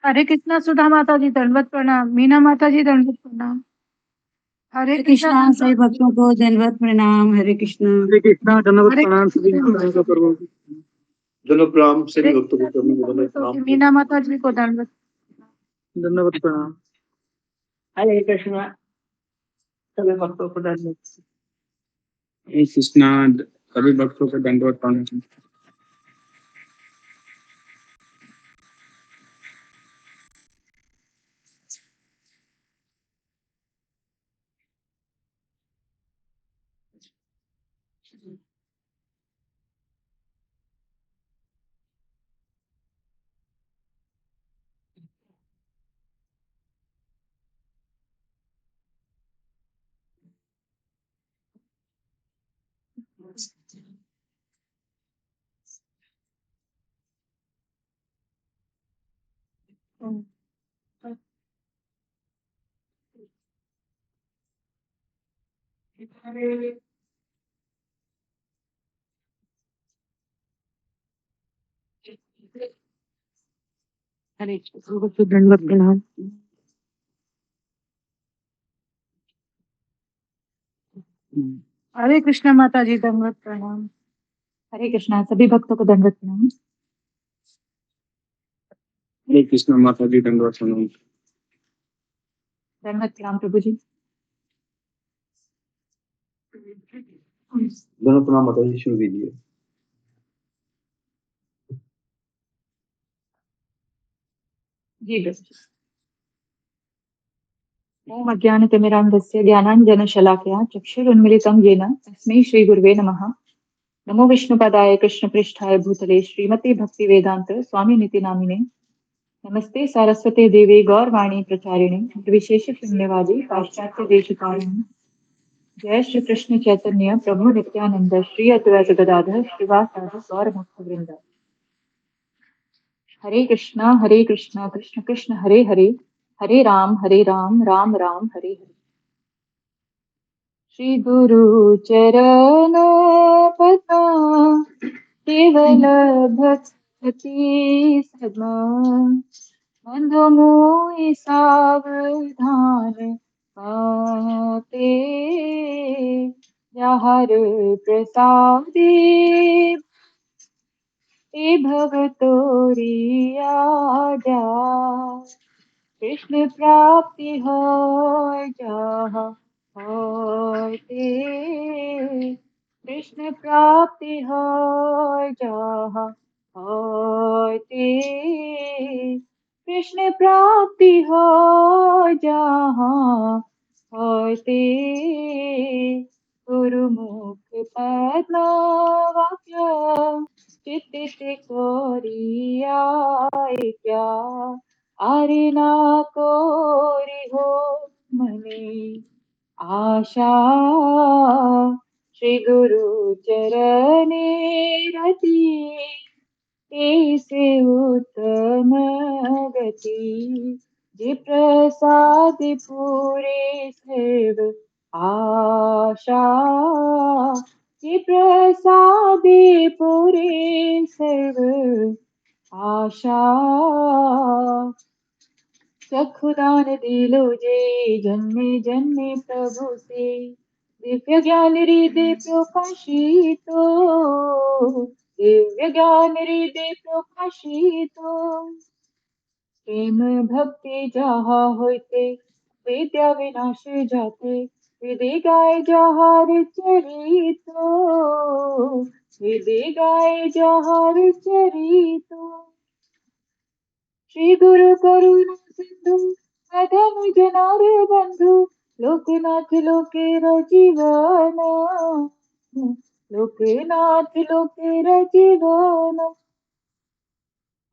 हरे कृष्णा सुधा माता जी दंडवत प्रणाम। मीना माता जी दंडवत प्रणाम। हरे कृष्णा सभी भक्तों को दंडवत प्रणाम। हरे कृष्णा दंडवत प्रणाम सभी भक्तों को प्रभु। दंडवत प्रणाम सभी भक्तों को दंडवत प्रणाम। मीना माता जी को दंडवत प्रणाम। हरे कृष्णा सभी भक्तों को दंडवत। हरे कृष्णा सभी भक्तों को दंडवत प्रणाम। हरे कृष्ण दंडवत प्रणाम। हरे कृष्णा माता जी दंडवत प्रणाम। हरे कृष्णा सभी भक्तों को दंडवत प्रणाम। हरे कृष्णा माता जी दंडवत प्रणाम। दंडवत प्रणाम प्रभु जी। दंडवत प्रणाम माता जी शुरू कीजिए। जी ओम अज्ञानतिमिरान्धस्य ज्ञानाञ्जनशलाकया चक्षुरुन्मिलितं येन तस्मै श्रीगुरुवे नमः। नमो विष्णुपदाय कृष्णपृष्ठाय भूतले श्रीमते भक्तिवेदांत स्वामिनिति नामिने। नमस्ते सारस्वते देवे गौरवाणी प्रचारिणे निर्विशेष शून्यवादी पाश्चात्य देशकारिणे। जय श्री कृष्ण चैतन्य प्रभु नित्यानंद श्री अद्वैत गदाधर श्रीवासादि गौर भक्तवृंद। हरे कृष्णा कृष्ण कृष्ण हरे हरे, हरे राम राम राम हरे हरे। श्री गुरु चरण पता केवल भक्ति सदा, बंधु मोहि सावधान पाते, हर प्रसादे भव तोरिया जा। कृष्ण प्राप्ति हो जहाँ होते, कृष्ण प्राप्ति हो जहाँ होते, कृष्ण प्राप्ति हो जहाँ होते। गुरुमुख पद्म वाक्य चित्त कोरिया क्या, आरे ना कोरि हो मने आशा। श्री गुरु चरणे रति ऐसे उत्तम गति, जे प्रसाद पूरे सर्व आशा, जे प्रसाद पूरे सर्व आशा। चक्षुदान दिलो जे जन्मे जन्मे प्रभु से, दिव्य ज्ञान हृदय प्रकाशितो, दिव्य ज्ञान हृदय प्रकाशितो। प्रेम भक्ति जहाँ होते विद्या विनाश जाते, हृदय गाय जहाँ चरितो, हृदय गाय जहाँ चरितो। श्री गुरु करुणा सिंधु मदन जनार बंधु, लोकनाथ लोकेर जीवन, लोकनाथ लोकेर जीवन।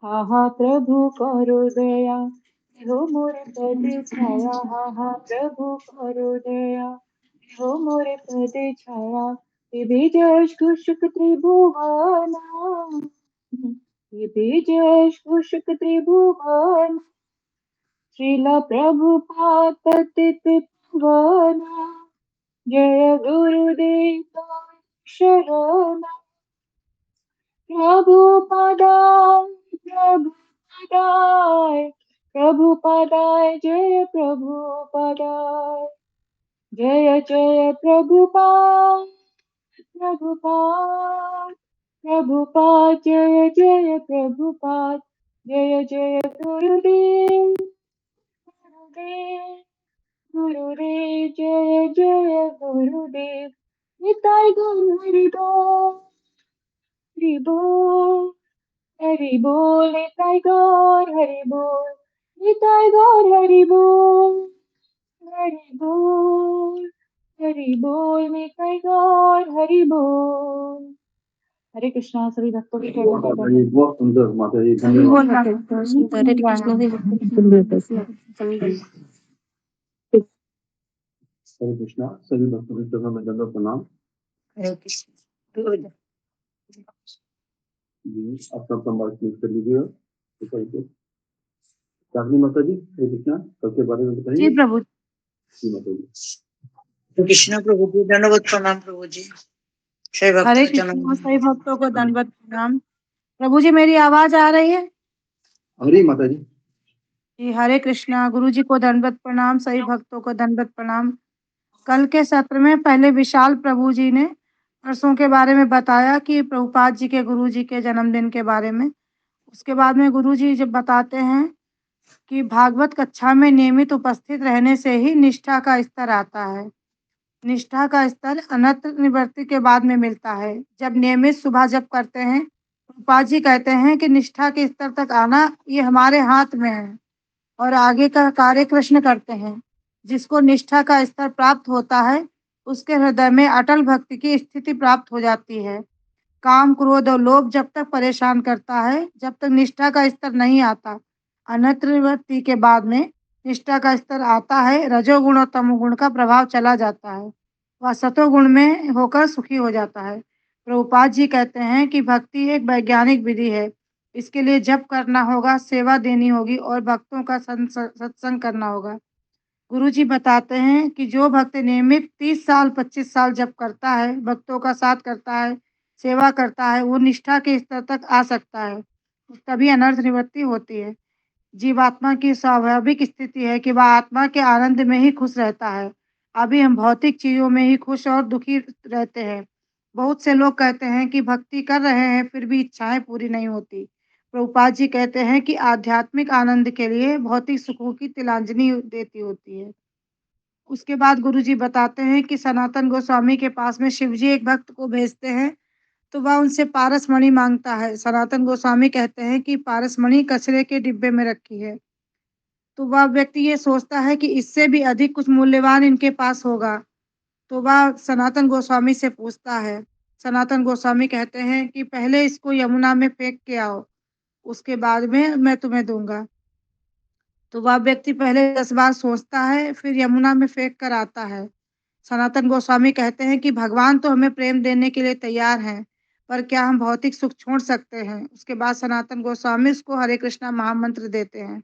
हा हा प्रभु करो दया, हो मोर पद छाया। हा हा प्रभु करो दया, हो मोर पद छाया। विजय कुशक त्रिभुवन, विजय कुशक त्रिभुवन। श्रील प्रभुपाद पतित पावन, जय गुरुदेव शरण प्रभुपदाय प्रभुपदाय प्रभुपदाय जय प्रभुपदाय जय जय प्रभुपाद प्रभुपाद प्रभुपाद जय जय प्रभुपाद जय जय गुरुदेव गुरुदेव गुरुदेव जय जय गुरुदेव निताय गौर हरि बोल हरि बोल हरि बोल निताय गौर हरि बोल निताय गौर हरि बोल हरि बोल हरि बोल निताय गौर हरि बोल। हरे कृष्णा सभी भक्तों की जय माता जी बहुत सुंदर माता जी धन्यवाद। हरे कृष्ण हरे कृष्णा सभी भक्तों के चरणों में दंडवत प्रणाम। जी अपना संवाद कर लीजिए। चांदनी माता जी हरे कृष्णा सबके बारे में बताइए। जी प्रभु। जी माता जी। कृष्ण प्रभु जी दंडवत प्रणाम प्रभु जी। जय भक्त हरे जनम कृष्णा सभी भक्तों को दंडवत प्रणाम। प्रभु जी मेरी आवाज आ रही है? हरे माता जी। जी हरे कृष्णा। गुरु जी को दंडवत प्रणाम, सभी भक्तों को दंडवत प्रणाम। कल के सत्र में पहले विशाल प्रभु जी ने परसों के बारे में बताया कि प्रभुपाद जी के गुरु जी के जन्मदिन के बारे में। उसके बाद में गुरु जी जब बताते हैं कि भागवत कक्षा में नियमित उपस्थित रहने से ही निष्ठा का स्तर आता है। निष्ठा का स्तर अनंत निवृत्ति के बाद में मिलता है। जब नियमित सुबह जप करते हैं, प्रभुपाद जी कहते हैं कि निष्ठा के स्तर तक आना ये हमारे हाथ में है और आगे का कार्य कृष्ण करते हैं। जिसको निष्ठा का स्तर प्राप्त होता है उसके हृदय में अटल भक्ति की स्थिति प्राप्त हो जाती है। काम क्रोध और लोभ जब तक परेशान करता है, जब तक निष्ठा का स्तर नहीं आता। अनंत निवृत्ति के बाद में निष्ठा का स्तर आता है, रजोगुण और तमोगुण का प्रभाव चला जाता है, वह सतोगुण में होकर सुखी हो जाता है। प्रभुपाद जी कहते हैं कि भक्ति एक वैज्ञानिक विधि है। इसके लिए जप करना होगा, सेवा देनी होगी और भक्तों का सत्संग करना होगा। गुरु जी बताते हैं कि जो भक्त नियमित 30 साल 25 साल जप करता है, भक्तों का साथ करता है, सेवा करता है, वो निष्ठा के स्तर तक आ सकता है। तभी अनर्थ निवृत्ति होती है। जीवात्मा की स्वाभाविक स्थिति है कि वह आत्मा के आनंद में ही खुश रहता है। अभी हम भौतिक चीजों में ही खुश और दुखी रहते हैं। बहुत से लोग कहते हैं कि भक्ति कर रहे हैं फिर भी इच्छाएं पूरी नहीं होती। प्रभुपाद जी कहते हैं कि आध्यात्मिक आनंद के लिए भौतिक सुखों की तिलांजलि देती होती है। उसके बाद गुरु जी बताते हैं कि सनातन गोस्वामी के पास में शिव जी एक भक्त को भेजते हैं तो वह उनसे पारस मणि मांगता है। सनातन गोस्वामी कहते हैं कि पारस मणि कचरे के डिब्बे में रखी है। तो वह व्यक्ति ये सोचता है कि इससे भी अधिक कुछ मूल्यवान इनके पास होगा। तो वह सनातन गोस्वामी से पूछता है। सनातन गोस्वामी कहते हैं कि पहले इसको यमुना में फेंक के आओ, उसके बाद में मैं तुम्हें दूंगा। तो वह व्यक्ति पहले 10 बार सोचता है, फिर यमुना में फेंक कर आता है। सनातन गोस्वामी कहते हैं कि भगवान तो हमें प्रेम देने के लिए तैयार हैं, पर क्या हम भौतिक सुख छोड़ सकते हैं? उसके बाद सनातन गोस्वामी उसको हरे कृष्णा महामंत्र देते हैं।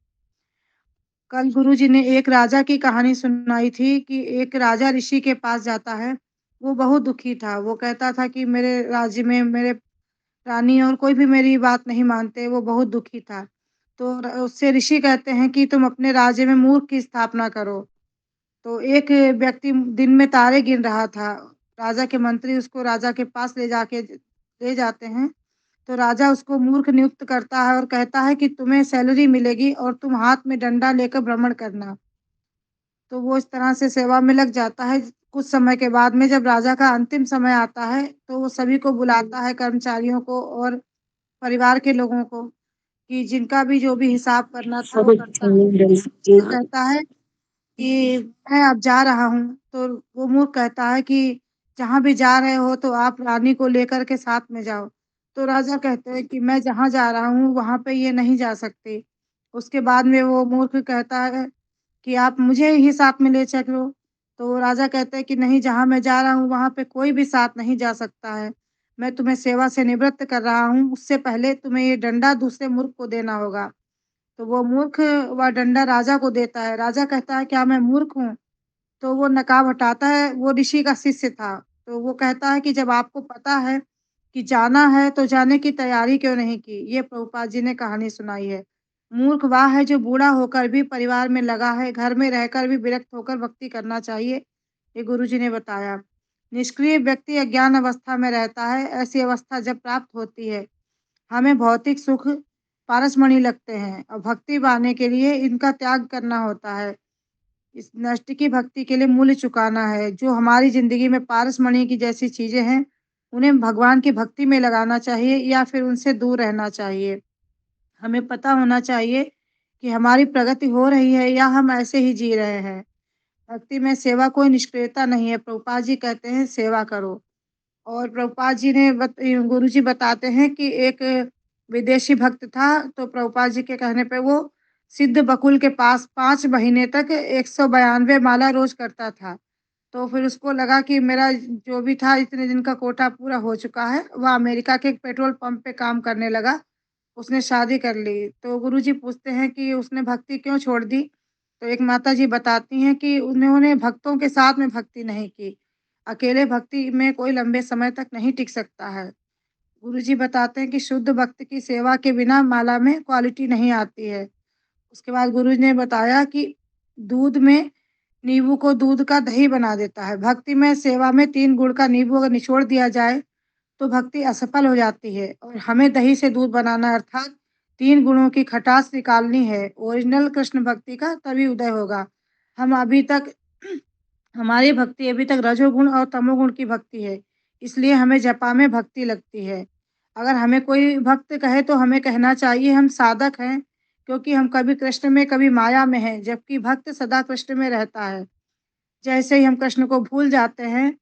कल गुरुजी ने एक राजा की कहानी सुनाई थी कि एक राजा ऋषि के पास जाता है। वो बहुत दुखी था। वो कहता था कि मेरे राज्य में मेरे रानी और कोई भी मेरी बात नहीं मानते, वो बहुत दुखी था। तो उससे ऋषि कहते हैं कि तुम अपने राज्य में मूर्ख की स्थापना करो। तो एक व्यक्ति दिन में तारे गिन रहा था। राजा के मंत्री उसको राजा के पास ले जाते हैं। तो राजा उसको मूर्ख नियुक्त करता है और कहता है कि तुम्हें सैलरी मिलेगी और तुम हाथ में डंडा लेकर भ्रमण करना। तो वो इस तरह से सेवा में लग जाता है। कुछ समय के बाद में जब राजा का अंतिम समय आता है तो वो सभी को बुलाता है, कर्मचारियों को और परिवार के लोगों को, कि जिनका भी जो भी हिसाब करना था वो करता है। तो कहता है कि मैं अब जा रहा हूँ। तो वो मूर्ख कहता है कि जहाँ भी जा रहे हो तो आप रानी को लेकर के साथ में जाओ। तो राजा कहते हैं कि मैं जहाँ जा रहा हूँ वहाँ पे ये नहीं जा सकती। उसके बाद में वो मूर्ख कहता है कि आप मुझे ही साथ में ले चलो। तो वो राजा कहते हैं कि नहीं, जहाँ मैं जा रहा हूँ वहाँ पे कोई भी साथ नहीं जा सकता है। मैं तुम्हें सेवा से निवृत्त कर रहा हूँ, उससे पहले तुम्हें ये डंडा दूसरे मूर्ख को देना होगा। तो वो मूर्ख वह डंडा राजा को देता है। राजा कहता है क्या मैं मूर्ख हूँ? तो वो नकाब हटाता है, वो ऋषि का शिष्य था। तो वो कहता है कि जब आपको पता है कि जाना है तो जाने की तैयारी क्यों नहीं की? ये प्रभुपाद जी ने कहानी सुनाई है। मूर्ख वह है जो बूढ़ा होकर भी परिवार में लगा है, घर में रहकर भी विरक्त होकर भक्ति करना चाहिए, ये गुरुजी ने बताया। निष्क्रिय व्यक्ति अज्ञान अवस्था में रहता है, ऐसी अवस्था जब प्राप्त होती है, हमें भौतिक सुख पारसमणि लगते हैं और भक्ति पाने के लिए इनका त्याग करना होता है। इस नष्ट की भक्ति के लिए मूल्य चुकाना है। जो हमारी ज़िंदगी में पारसमणि की जैसी चीज़ें हैं, उन्हें भगवान की भक्ति में लगाना चाहिए या फिर उनसे दूर रहना चाहिए। हमें पता होना चाहिए कि हमारी प्रगति हो रही है या हम ऐसे ही जी रहे हैं। भक्ति में सेवा कोई निष्क्रियता नहीं है। प्रभुपाद जी कहते हैं सेवा करो। और प्रभुपाद जी ने गुरुजी बताते हैं कि एक विदेशी भक्त था, तो प्रभुपाद जी के कहने पे वो सिद्ध बकुल के पास 5 महीने तक 192 माला रोज़ करता था। तो फिर उसको लगा कि मेरा जो भी था इतने दिन का कोटा पूरा हो चुका है। वह अमेरिका के एक पेट्रोल पंप पे काम करने लगा। उसने शादी कर ली। तो गुरुजी पूछते हैं कि उसने भक्ति क्यों छोड़ दी? तो एक माताजी बताती हैं कि उन्होंने भक्तों के साथ में भक्ति नहीं की। अकेले भक्ति में कोई लंबे समय तक नहीं टिक सकता है। गुरुजी बताते हैं कि शुद्ध भक्त की सेवा के बिना माला में क्वालिटी नहीं आती है। उसके बाद गुरुजी ने बताया कि दूध में नींबू को दूध का दही बना देता है। भक्ति में सेवा में 3 गुण का नींबू अगर निचोड़ दिया जाए, तो भक्ति असफल हो जाती है और हमें दही से दूध बनाना अर्थात 3 गुणों की खटास निकालनी है। ओरिजिनल कृष्ण भक्ति का तभी उदय होगा। हम अभी तक हमारी भक्ति अभी तक रजोगुण और तमोगुण की भक्ति है, इसलिए हमें जपा में भक्ति लगती है। अगर हमें कोई भक्त कहे तो हमें कहना चाहिए हम साधक हैं, क्योंकि हम कभी कृष्ण में कभी माया में हैं, जबकि भक्त सदा कृष्ण में रहता है। जैसे ही हम कृष्ण को भूल जाते हैं,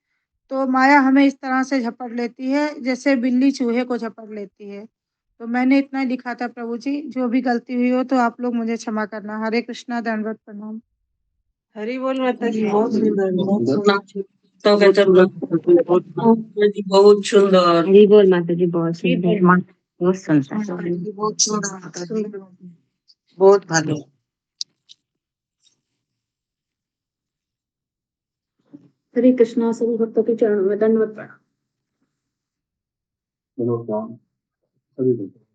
तो माया हमें इस तरह से झपट लेती है, जैसे बिल्ली चूहे को झपट लेती है। तो मैंने इतना ही लिखा था प्रभु जी, जो भी गलती हुई हो तो आप लोग मुझे क्षमा करना। हरे कृष्णा, दंडवत प्रणाम। हरि बोल माता जी, बहुत सुंदर, बहुत सुंदर। तो गजब बहुत सुंदर। हरी बोल माता जी, बहुत सुंदर माँ, बहुत सुंदर। बहुत सुंदर माता जी, बहुत भालो। हरे कृष्णा। सभी भक्तों के चरणों में दंडवत प्रणाम। दोनों प्रणाम सभी भक्तों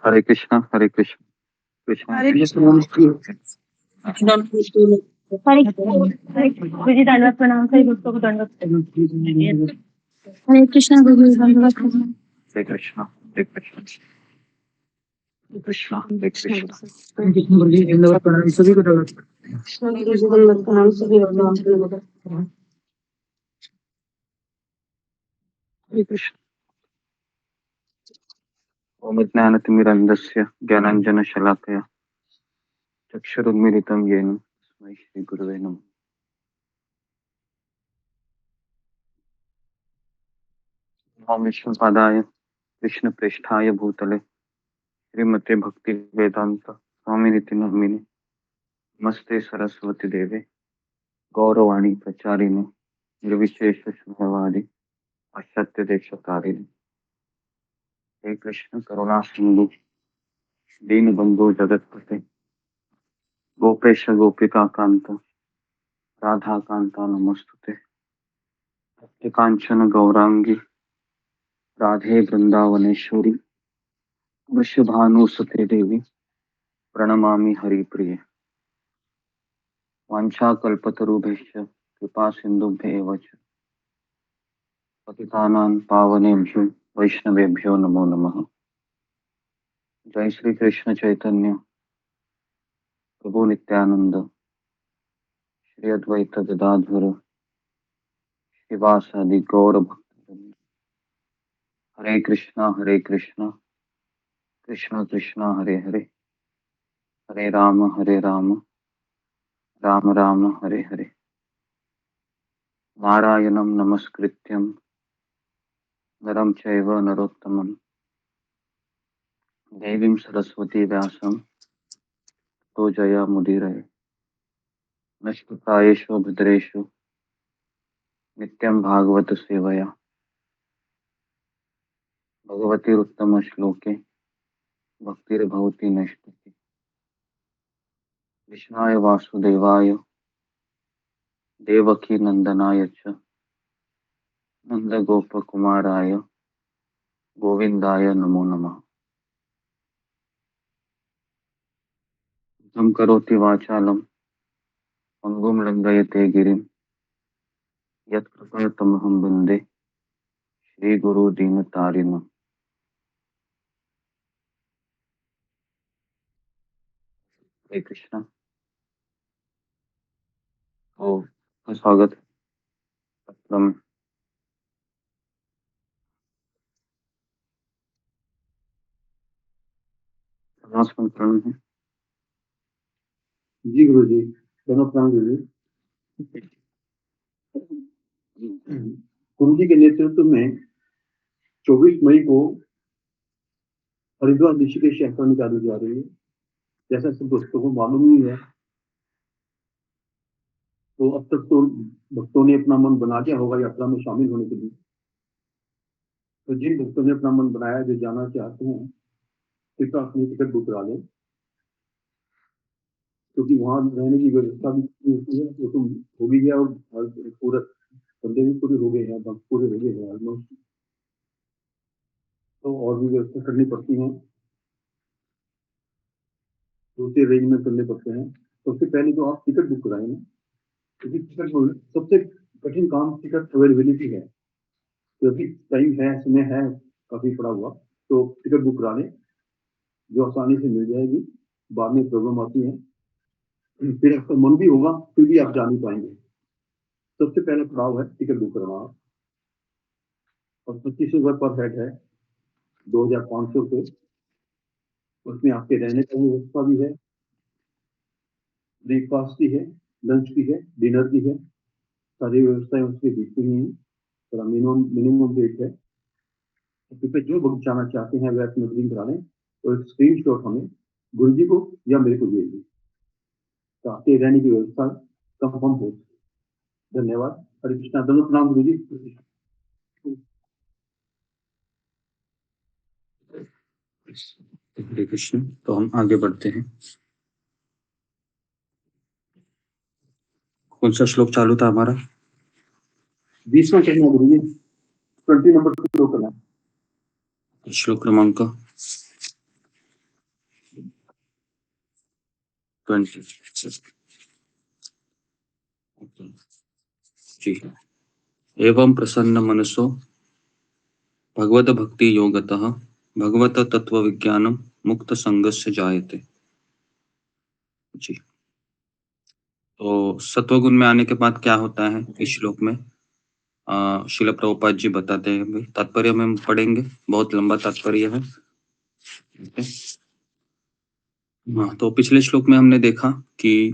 हरे कृष्णा हरे कृष्ण कृष्णा हरे कृष्ण। गुरुजी दंडवत प्रणाम। सभी भक्तों को दंडवत प्रणाम। हरे कृष्णा गुरु दंडवत प्रणाम। हरे कृष्णा हरे कृष्ण कृष्णा हरे कृष्ण। दंडवत प्रणाम, सभी को दंडवत प्रणाम। गुरुजी दंडवत प्रणाम, सभी को दंडवत प्रणाम। हरे कृष्ण। ओम ज्ञानतिमिरन्धस्य ज्ञानाञ्जनशलाकया चक्षुरुन्मीलितं येन तस्मै श्रीगुरवे नमः। नमो विष्णुपादाय कृष्णप्रेष्ठाय भूतले श्रीमते भक्तिवेदान्त स्वामिनिति नामिने नमस्ते सरस्वती देवे गौरवाणी प्रचारिणे निर्विशेष शून्यवादी पाश्चात्य देशकारिणे। हे कृष्ण करुणा सिंधु दीनबंधु जगतपते गोपेश गोपिका कांत राधा कांता नमस्तुते। भक्ति कांचन गौरांगी राधे वृंदावनेश्वरी वृषभानुसुते देवी प्रणमामि हरिप्रिये। वाञ्छाकल्पतरुभ्यश्च कृपा सिन्धुभ्येव च पतितानां पावनेभ्यो वैष्णवेभ्यो नमो नमः। जय श्री कृष्ण चैतन्य प्रभु नित्यानंद श्री अद्वैत गदाधर शिवासादि गौर भक्त। हरे कृष्णा कृष्ण कृष्ण हरे हरे हरे राम राम राम हरे हरे। नारायणं नमस्कृत्यं नरं चैव नरोत्तमं देवीं सरस्वती व्यासं तो जया मुदीरये। नष्टप्रायेषु भद्रेषु नित्यं भागवत सेवया भगवती उत्तम श्लोके भक्तिर्भवति नष्टति। कृष्णाय वासुदेवाय देवकी नंदनाय च नंदगोपकुमाराय गोविंदाय नमो नमः। तं करोति वाचालं पंगुं लंघयते गिरिं यत्कृपातमहं वन्दे श्रीगुरु दीनतारिणम्। हरे कृष्णा। ओ स्वागत है। प्रणाम है। जी गुरु जी, दोनों प्रणाम गुरु जी। गुरु जी के नेतृत्व में 24 मई को हरिद्वार ऋषिकेश यात्रा निकाली जा रही है। जैसा सब दोस्तों को मालूम ही है, तो अब तक तो भक्तों ने अपना मन बना दिया होगा यात्रा में शामिल होने के लिए। तो जिन भक्तों ने अपना मन बनाया, जो जाना चाहते हैं, कृपया अपनी टिकट बुक करा लें, क्योंकि वहाँ रहने की व्यवस्था भी होती है। वो तो हो भी गया और पूरा बंदे भी पूरे हो गए हैं, भक्त पूरे हो गए हैं ऑलमोस्ट। तो और भी व्यवस्था करनी पड़ती है, दूसरे अरेंजमेंट करने पड़ते हैं। सबसे पहले तो आप टिकट बुक कराएं ना, क्योंकि टिकट सबसे कठिन काम टिकट अवेलेबिलिटी है। क्योंकि टाइम है, समय है काफी पड़ा हुआ, तो टिकट बुक करा लें, जो आसानी से मिल जाएगी। बाद में प्रॉब्लम आती है, फिर आपका मन भी होगा, फिर भी आप जा नहीं पाएंगे। सबसे पहला पड़ाव है टिकट बुक करवाना। और 2500 पर हेड है, 2500 रुपये। उसमें आपके रहने की व्यवस्था भी है, ब्रेकफास्ट की है, लंच की है, डिनर की है, सारी व्यवस्थाएं उसके बीच में ही है। थोड़ा मिनिमम रेट है। तो जो भक्त जाना चाहते हैं वे अपनी बुकिंग करा लें और स्क्रीन शॉट हमें गुरु जी को या मेरे को भेज दें, ताकि रहने की व्यवस्था कंफर्म हो। धन्यवाद। हरे कृष्णा। दोनों प्रणाम गुरु जी। हरे कृष्ण। तो हम आगे बढ़ते हैं। कौन सा श्लोक चालू था हमारा? 20वां करना गुरु जी, 20 नंबर श्लोक करना। श्लोक क्रमांक 20 जी। एवं प्रसन्न मनसो भगवत भक्ति योगतः भगवत तत्व विज्ञानम मुक्त संगस्य जायते। जी। तो सत्वगुण में आने के बाद क्या होता है इस श्लोक में? श्रील प्रभुपाद जी बताते हैं। तात्पर्य में हम पढ़ेंगे, बहुत लंबा तात्पर्य है। तो पिछले श्लोक में हमने देखा कि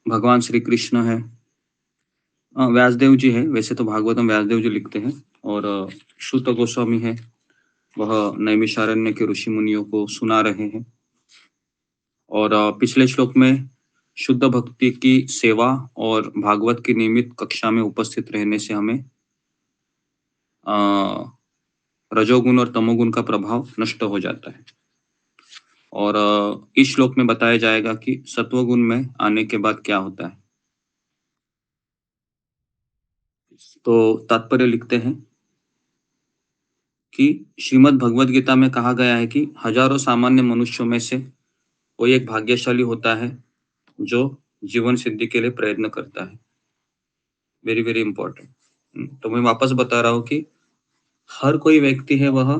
भगवान श्री कृष्ण है, व्यासदेव जी है, वैसे तो भागवतम व्यासदेव जी लिखते हैं, और श्रुत गोस्वामी है, वह नैमिषारण्य के ऋषि मुनियों को सुना रहे हैं। और पिछले श्लोक में शुद्ध भक्ति की सेवा और भागवत की नियमित कक्षा में उपस्थित रहने से हमें रजोगुण और तमोगुण का प्रभाव नष्ट हो जाता है। और इस श्लोक में बताया जाएगा कि सत्वगुण में आने के बाद क्या होता है। तो तात्पर्य लिखते हैं कि श्रीमद् भगवद गीता में कहा गया है कि हजारों सामान्य मनुष्यों में से कोई एक भाग्यशाली होता है जो जीवन सिद्धि के लिए प्रयत्न करता है। Very very important. तो मैं वापस बता रहा हूँ कि हर कोई व्यक्ति है वह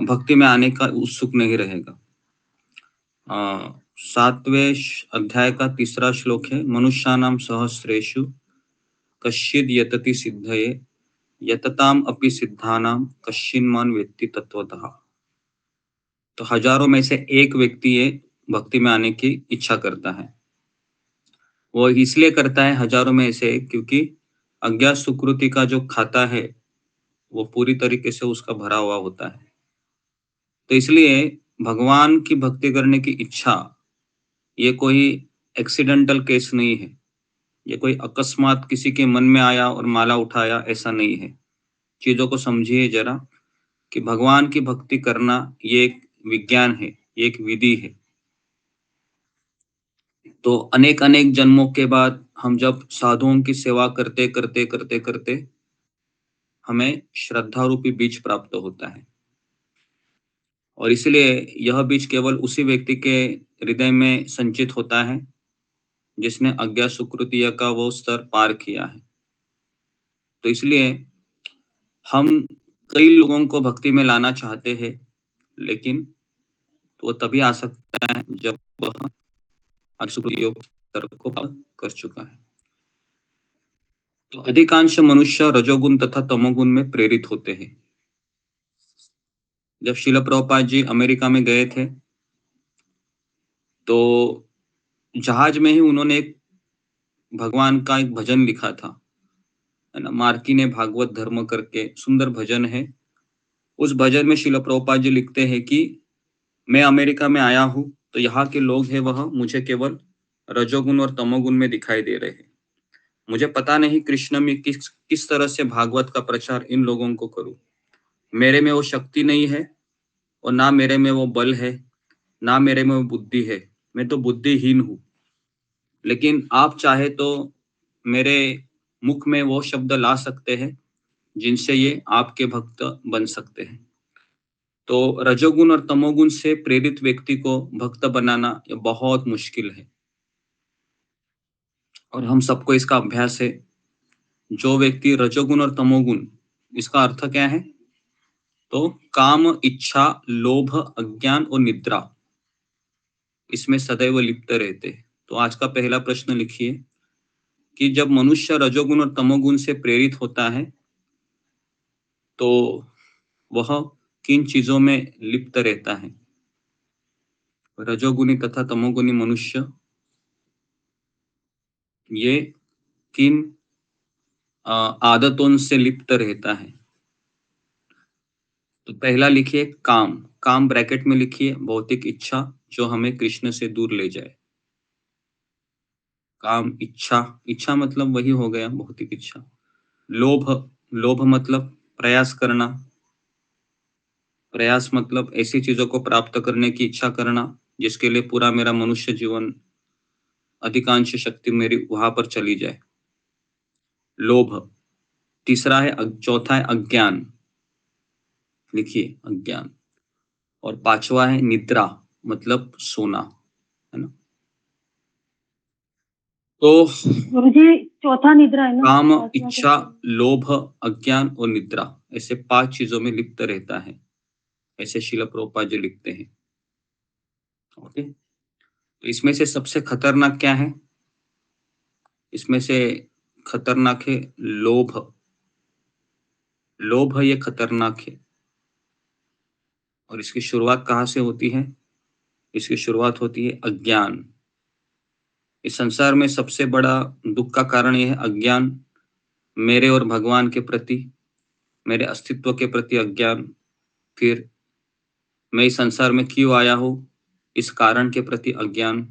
भक्ति में आने का उत्सुक नहीं रहेगा। 7वें अध्याय का 3रा श्लोक है, मनुष्यानां सहस्रेषु कश्चिद् यतति सिद्धये यतताम अपि सिद्धानां कश्चिन्मान् वेत्ति तत्वतः। तो हजारों में से एक व्यक्ति ये भक्ति में आने की इच्छा करता है। वो इसलिए करता है हजारों में से, क्योंकि अज्ञात सुकृति का जो खाता है वो पूरी तरीके से उसका भरा हुआ होता है। तो इसलिए भगवान की भक्ति करने की इच्छा ये कोई एक्सीडेंटल केस नहीं है, ये कोई अकस्मात किसी के मन में आया और माला उठाया, ऐसा नहीं है। चीजों को समझिए जरा कि भगवान की भक्ति करना ये एक विज्ञान है, एक विधि है। तो अनेक अनेक जन्मों के बाद हम जब साधुओं की सेवा करते करते करते करते हमें श्रद्धा रूपी बीज प्राप्त होता है, और इसलिए यह बीज केवल उसी व्यक्ति के हृदय में संचित होता है जिसने अज्ञा सुकृतिय का वो स्तर पार किया है। तो इसलिए हम कई लोगों को भक्ति में लाना चाहते हैं, लेकिन वो तभी आ सकता है जब वह असुकृति योग स्तर को पार कर चुका है। तो अधिकांश मनुष्य रजोगुण तथा तमोगुण में प्रेरित होते हैं। जब श्रील प्रभुपाद जी अमेरिका में गए थे तो जहाज में ही उन्होंने एक भगवान का एक भजन लिखा था, है ना, मार्की ने भागवत धर्म करके सुंदर भजन है। उस भजन में श्रील प्रभुपाद जी लिखते हैं कि मैं अमेरिका में आया हूँ तो यहाँ के लोग हैं वह मुझे केवल रजोगुण और तमोगुण में दिखाई दे रहे हैं। मुझे पता नहीं कृष्ण में किस तरह से भागवत का प्रचार इन लोगों को करूं। मेरे में वो शक्ति नहीं है और ना मेरे में वो बल है, ना मेरे में वो बुद्धि है। मैं तो बुद्धिहीन हूँ। लेकिन आप चाहे तो मेरे मुख में वो शब्द ला सकते हैं जिनसे ये आपके भक्त बन सकते हैं। तो रजोगुण और तमोगुण से प्रेरित व्यक्ति को भक्त बनाना ये बहुत मुश्किल है, और हम सबको इसका अभ्यास है। जो व्यक्ति रजोगुण और तमोगुण, इसका अर्थ क्या है? तो काम, इच्छा, लोभ, अज्ञान और निद्रा, इसमें सदैव लिप्त रहते हैं। तो आज का पहला प्रश्न लिखिए कि जब मनुष्य रजोगुण और तमोगुण से प्रेरित होता है तो वह किन चीजों में लिप्त रहता है? रजोगुणी तथा तमोगुणी मनुष्य ये किन आदतों से लिप्त रहता है? तो पहला लिखिए काम। काम ब्रैकेट में लिखिए भौतिक इच्छा जो हमें कृष्ण से दूर ले जाए। काम, इच्छा, इच्छा मतलब वही हो गया भौतिक इच्छा। लोभ, लोभ मतलब प्रयास करना। प्रयास मतलब ऐसी चीजों को प्राप्त करने की इच्छा करना जिसके लिए पूरा मेरा मनुष्य जीवन, अधिकांश शक्ति मेरी वहां पर चली जाए। लोभ। तीसरा है, चौथा है अज्ञान, लिखिए अज्ञान। और पांचवा है निद्रा, मतलब सोना, है ना। तो गुरुजी चौथा निद्रा है ना? काम, पांचवा इच्छा, क्या? लोभ, अज्ञान और निद्रा, ऐसे 5 चीजों में लिप्त रहता है, ऐसे श्रील प्रभुपाद जी लिखते हैं। ओके, तो इसमें से सबसे खतरनाक क्या है? इसमें से खतरनाक है लोभ। लोभ ये खतरनाक है। और इसकी शुरुआत कहाँ से होती है? इसकी शुरुआत होती है अज्ञान। इस संसार में सबसे बड़ा दुख का कारण यह है अज्ञान, मेरे और भगवान के प्रति, मेरे अस्तित्व के प्रति अज्ञान। फिर मैं इस संसार में क्यों आया हूँ, इस कारण के प्रति अज्ञान।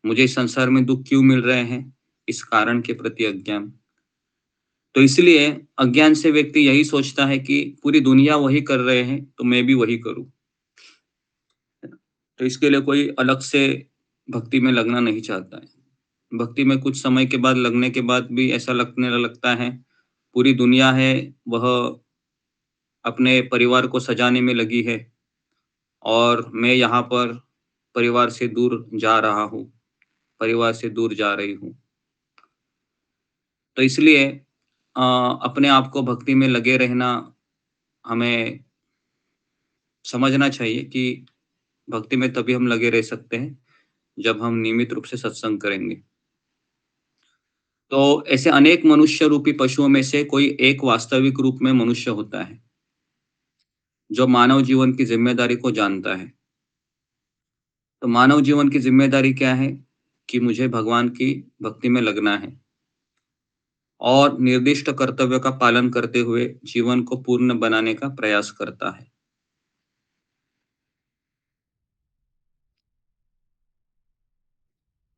मुझे इस संसार में दुख क्यों मिल रहे हैं, इस कारण के प्रति अज्ञान। तो इसलिए अज्ञान से व्यक्ति यही सोचता है कि पूरी दुनिया वही कर रहे हैं तो मैं भी वही करूं। तो इसके लिए कोई अलग से भक्ति में लगना नहीं चाहता है। भक्ति में कुछ समय के बाद लगने के बाद भी ऐसा लगने लगता है पूरी दुनिया है वह अपने परिवार को सजाने में लगी है और मैं यहाँ पर परिवार से दूर जा रहा हूँ, परिवार से दूर जा रही हूँ। तो इसलिए अपने आप को भक्ति में लगे रहना हमें समझना चाहिए कि भक्ति में तभी हम लगे रह सकते हैं जब हम नियमित रूप से सत्संग करेंगे। तो ऐसे अनेक मनुष्य रूपी पशुओं में से कोई एक वास्तविक रूप में मनुष्य होता है जो मानव जीवन की जिम्मेदारी को जानता है। तो मानव जीवन की जिम्मेदारी क्या है कि मुझे भगवान की भक्ति में लगना है और निर्दिष्ट कर्तव्य का पालन करते हुए जीवन को पूर्ण बनाने का प्रयास करता है।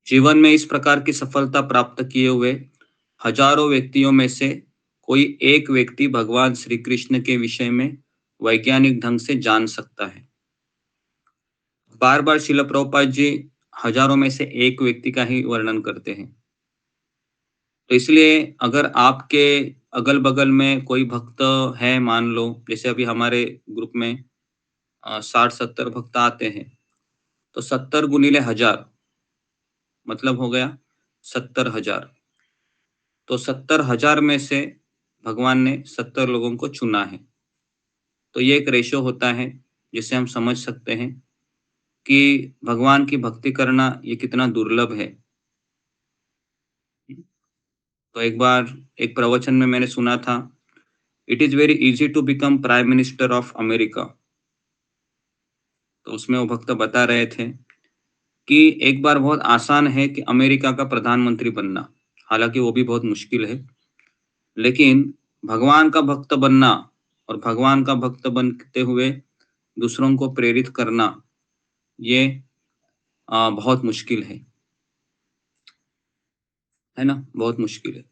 जीवन में इस प्रकार की सफलता प्राप्त किए हुए हजारों व्यक्तियों में से कोई एक व्यक्ति भगवान श्री कृष्ण के विषय में वैज्ञानिक ढंग से जान सकता है। बार बार श्रील प्रभुपाद जी हजारों में से एक व्यक्ति का ही वर्णन करते हैं। तो इसलिए अगर आपके अगल बगल में कोई भक्त है, मान लो जैसे अभी हमारे ग्रुप में 60-70 भक्त आते हैं, तो 70 गुणिले 1000 मतलब हो गया 70,000। तो 70,000 में से भगवान ने 70 लोगों को चुना है। तो ये एक रेशो होता है जिससे हम समझ सकते हैं कि भगवान की भक्ति करना ये कितना दुर्लभ है। तो एक बार एक प्रवचन में मैंने सुना था, it is very easy to become prime minister of America. तो उसमें वो भक्त बता रहे थे कि एक बार बहुत आसान है कि अमेरिका का प्रधानमंत्री बनना, हालांकि वो भी बहुत मुश्किल है, लेकिन भगवान का भक्त बनना और भगवान का भक्त बनते हुए दूसरों को प्रेरित करना, ये बहुत मुश्किल है ना, बहुत मुश्किल है।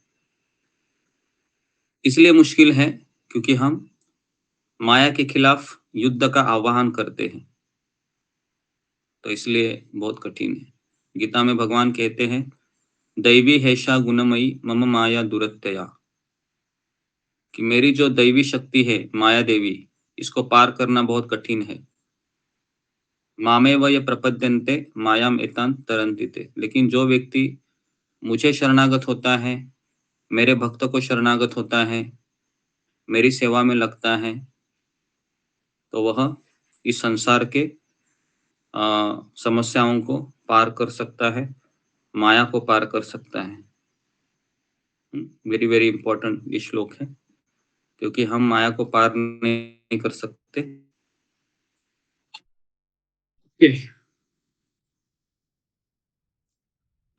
इसलिए मुश्किल है क्योंकि हम माया के खिलाफ युद्ध का आह्वान करते हैं, तो इसलिए बहुत कठिन है। गीता में भगवान कहते हैं, दैवी हैषा गुणमयी मम माया दुरत्यया, कि मेरी जो दैवी शक्ति है माया देवी, इसको पार करना बहुत कठिन है। मामेव ये प्रपद्यन्ते मायाम एतान तरन्ति ते, लेकिन जो व्यक्ति मुझे शरणागत होता है, मेरे भक्त को शरणागत होता है, मेरी सेवा में लगता है, तो वह इस संसार के समस्याओं को पार कर सकता है, माया को पार कर सकता है। वेरी वेरी इंपॉर्टेंट ये श्लोक है, क्योंकि हम माया को पार नहीं कर सकते।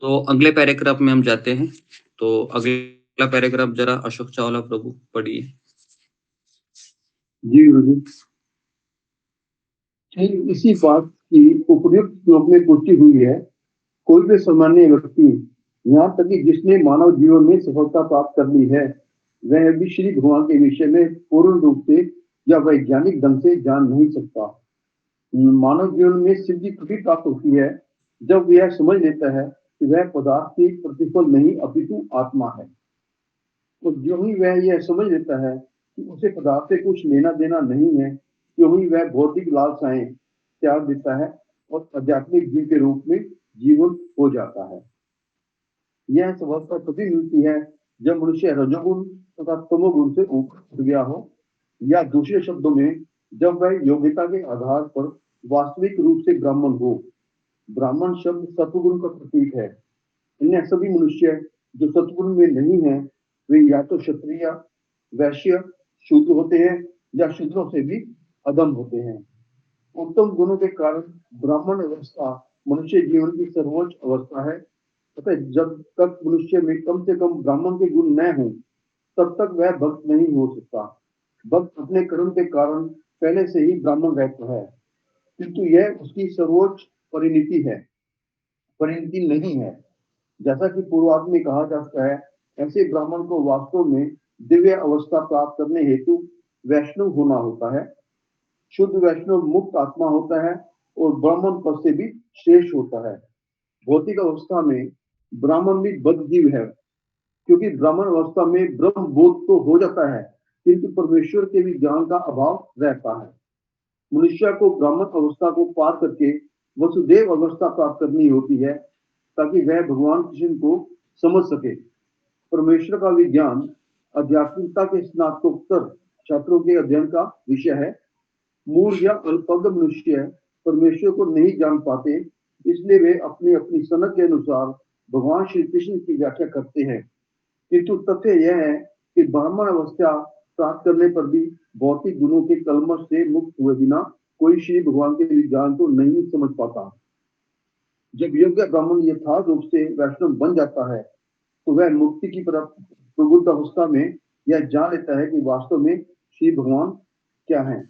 तो अगले पैराग्राफ में हम जाते हैं। तो अगला पैराग्राफ जरा अशोक चावला प्रभु पढ़िए। जी गुरु जी, ठीक इसी बात की उपयुक्त श्लोक में पुष्टि हुई है। कोई भी सामान्य व्यक्ति, यहाँ तक कि जिसने मानव जीवन में सफलता प्राप्त कर ली है, वह भी श्री भगवान के विषय में पूर्ण रूप से या वैज्ञानिक ढंग से जान नहीं सकता। मानव जीवन में सिद्धि तभी प्राप्त होती है जब वह समझ लेता है कि वह पदार्थ की प्रतिफल नहीं अपितु आत्मा है। तो जो ही वह यह समझ लेता है कि उसे पदार्थ से कुछ लेना देना नहीं है, क्यों ही वह भौतिक लालसाएं त्याग देता है और आध्यात्मिक जीव के रूप में जीवन हो जाता है। यह सफलता तभी मिलती है जब मनुष्य रजोगुण तथा तमोगुण से ऊपर उठ गया हो, या दूसरे शब्दों में जब वह योग्यता के आधार पर वास्तविक रूप से ब्राह्मण हो। ब्राह्मण शब्द सत्वगुण का प्रतीक है। अन्य सभी मनुष्य जो सत्वगुण में नहीं है, वे या तो क्षत्रिय, वैश्य, शूद्र होते हैं या शूद्रों से भी अधम होते हैं। उत्तम गुणों के कारण ब्राह्मण अवस्था मनुष्य जीवन की सर्वोच्च अवस्था है। अतः जब तक मनुष्य में कम से कम ब्राह्मण के गुण न हो, तब तक वह भक्त नहीं हो सकता। भक्त अपने कर्म के कारण पहले से ही ब्राह्मण रहता है, किंतु यह उसकी सर्वोच्च परिणति है, परिणति नहीं है। जैसा कि पूर्वार्ध में कहा जाता है, ऐसे ब्राह्मण को वास्तव में दिव्य अवस्था प्राप्त करने हेतु वैष्णव होना होता है। शुद्ध वैष्णव मुक्त आत्मा होता है और ब्राह्मण पद से भी श्रेष्ठ होता है। भौतिक अवस्था में ब्राह्मण भी बद्ध जीव है, क्योंकि ब्राह्मण अवस्था में ब्रह्म बोध तो हो जाता है, किंतु परमेश्वर के भी ज्ञान का अभाव रहता है। मनुष्य को ब्राह्मण अवस्था को पार करके वसुदेव अवस्था प्राप्त करनी होती है, ताकि वह भगवान कृष्ण को समझ सके। परमेश्वर का विज्ञान आध्यात्मिकता के स्नातकोत्तर छात्रों के अध्ययन का विषय है। मूढ़ या अल्पज्ञ मनुष्य परमेश्वर को नहीं जान पाते, इसलिए वे अपनी अपनी समझ के अनुसार भगवान श्री कृष्ण की व्याख्या करते हैं। किंतु तथ्य यह है कि ब्राह्मण अवस्था प्राप्त करने पर भी भौतिक गुणों के कलमश से मुक्त हुए बिना कोई श्री भगवान के विज्ञान को नहीं समझ पाता। जब योग्य ब्राह्मण यथार्थ रूप से वैष्णव बन जाता है, तो वह मुक्ति की प्रबुद्ध अवस्था में यह जान लेता है कि वास्तव में श्री भगवान क्या है।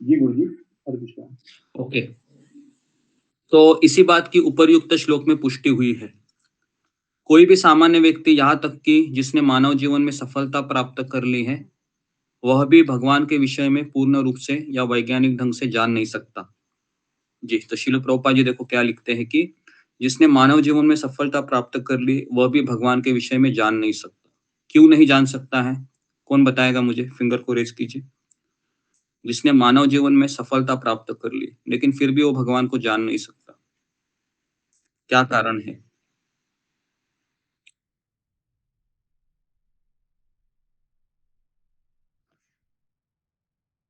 जी गुरु जी, हरे कृष्णा। ओके, तो इसी बात की उपर्युक्त श्लोक में पुष्टि हुई है। कोई भी सामान्य व्यक्ति, यहाँ तक कि जिसने मानव जीवन में सफलता प्राप्त कर ली है, वह भी भगवान के विषय में पूर्ण रूप से या वैज्ञानिक ढंग से जान नहीं सकता। जी, तो श्रील प्रभुपाद जी देखो क्या लिखते हैं कि जिसने मानव जीवन में सफलता प्राप्त कर ली, वह भी भगवान के विषय में जान नहीं सकता। क्यों नहीं जान सकता है? कौन बताएगा मुझे? फिंगर को रेज़ कीजिए। जिसने मानव जीवन में सफलता प्राप्त कर ली, लेकिन फिर भी वो भगवान को जान नहीं सकता। क्या कारण है?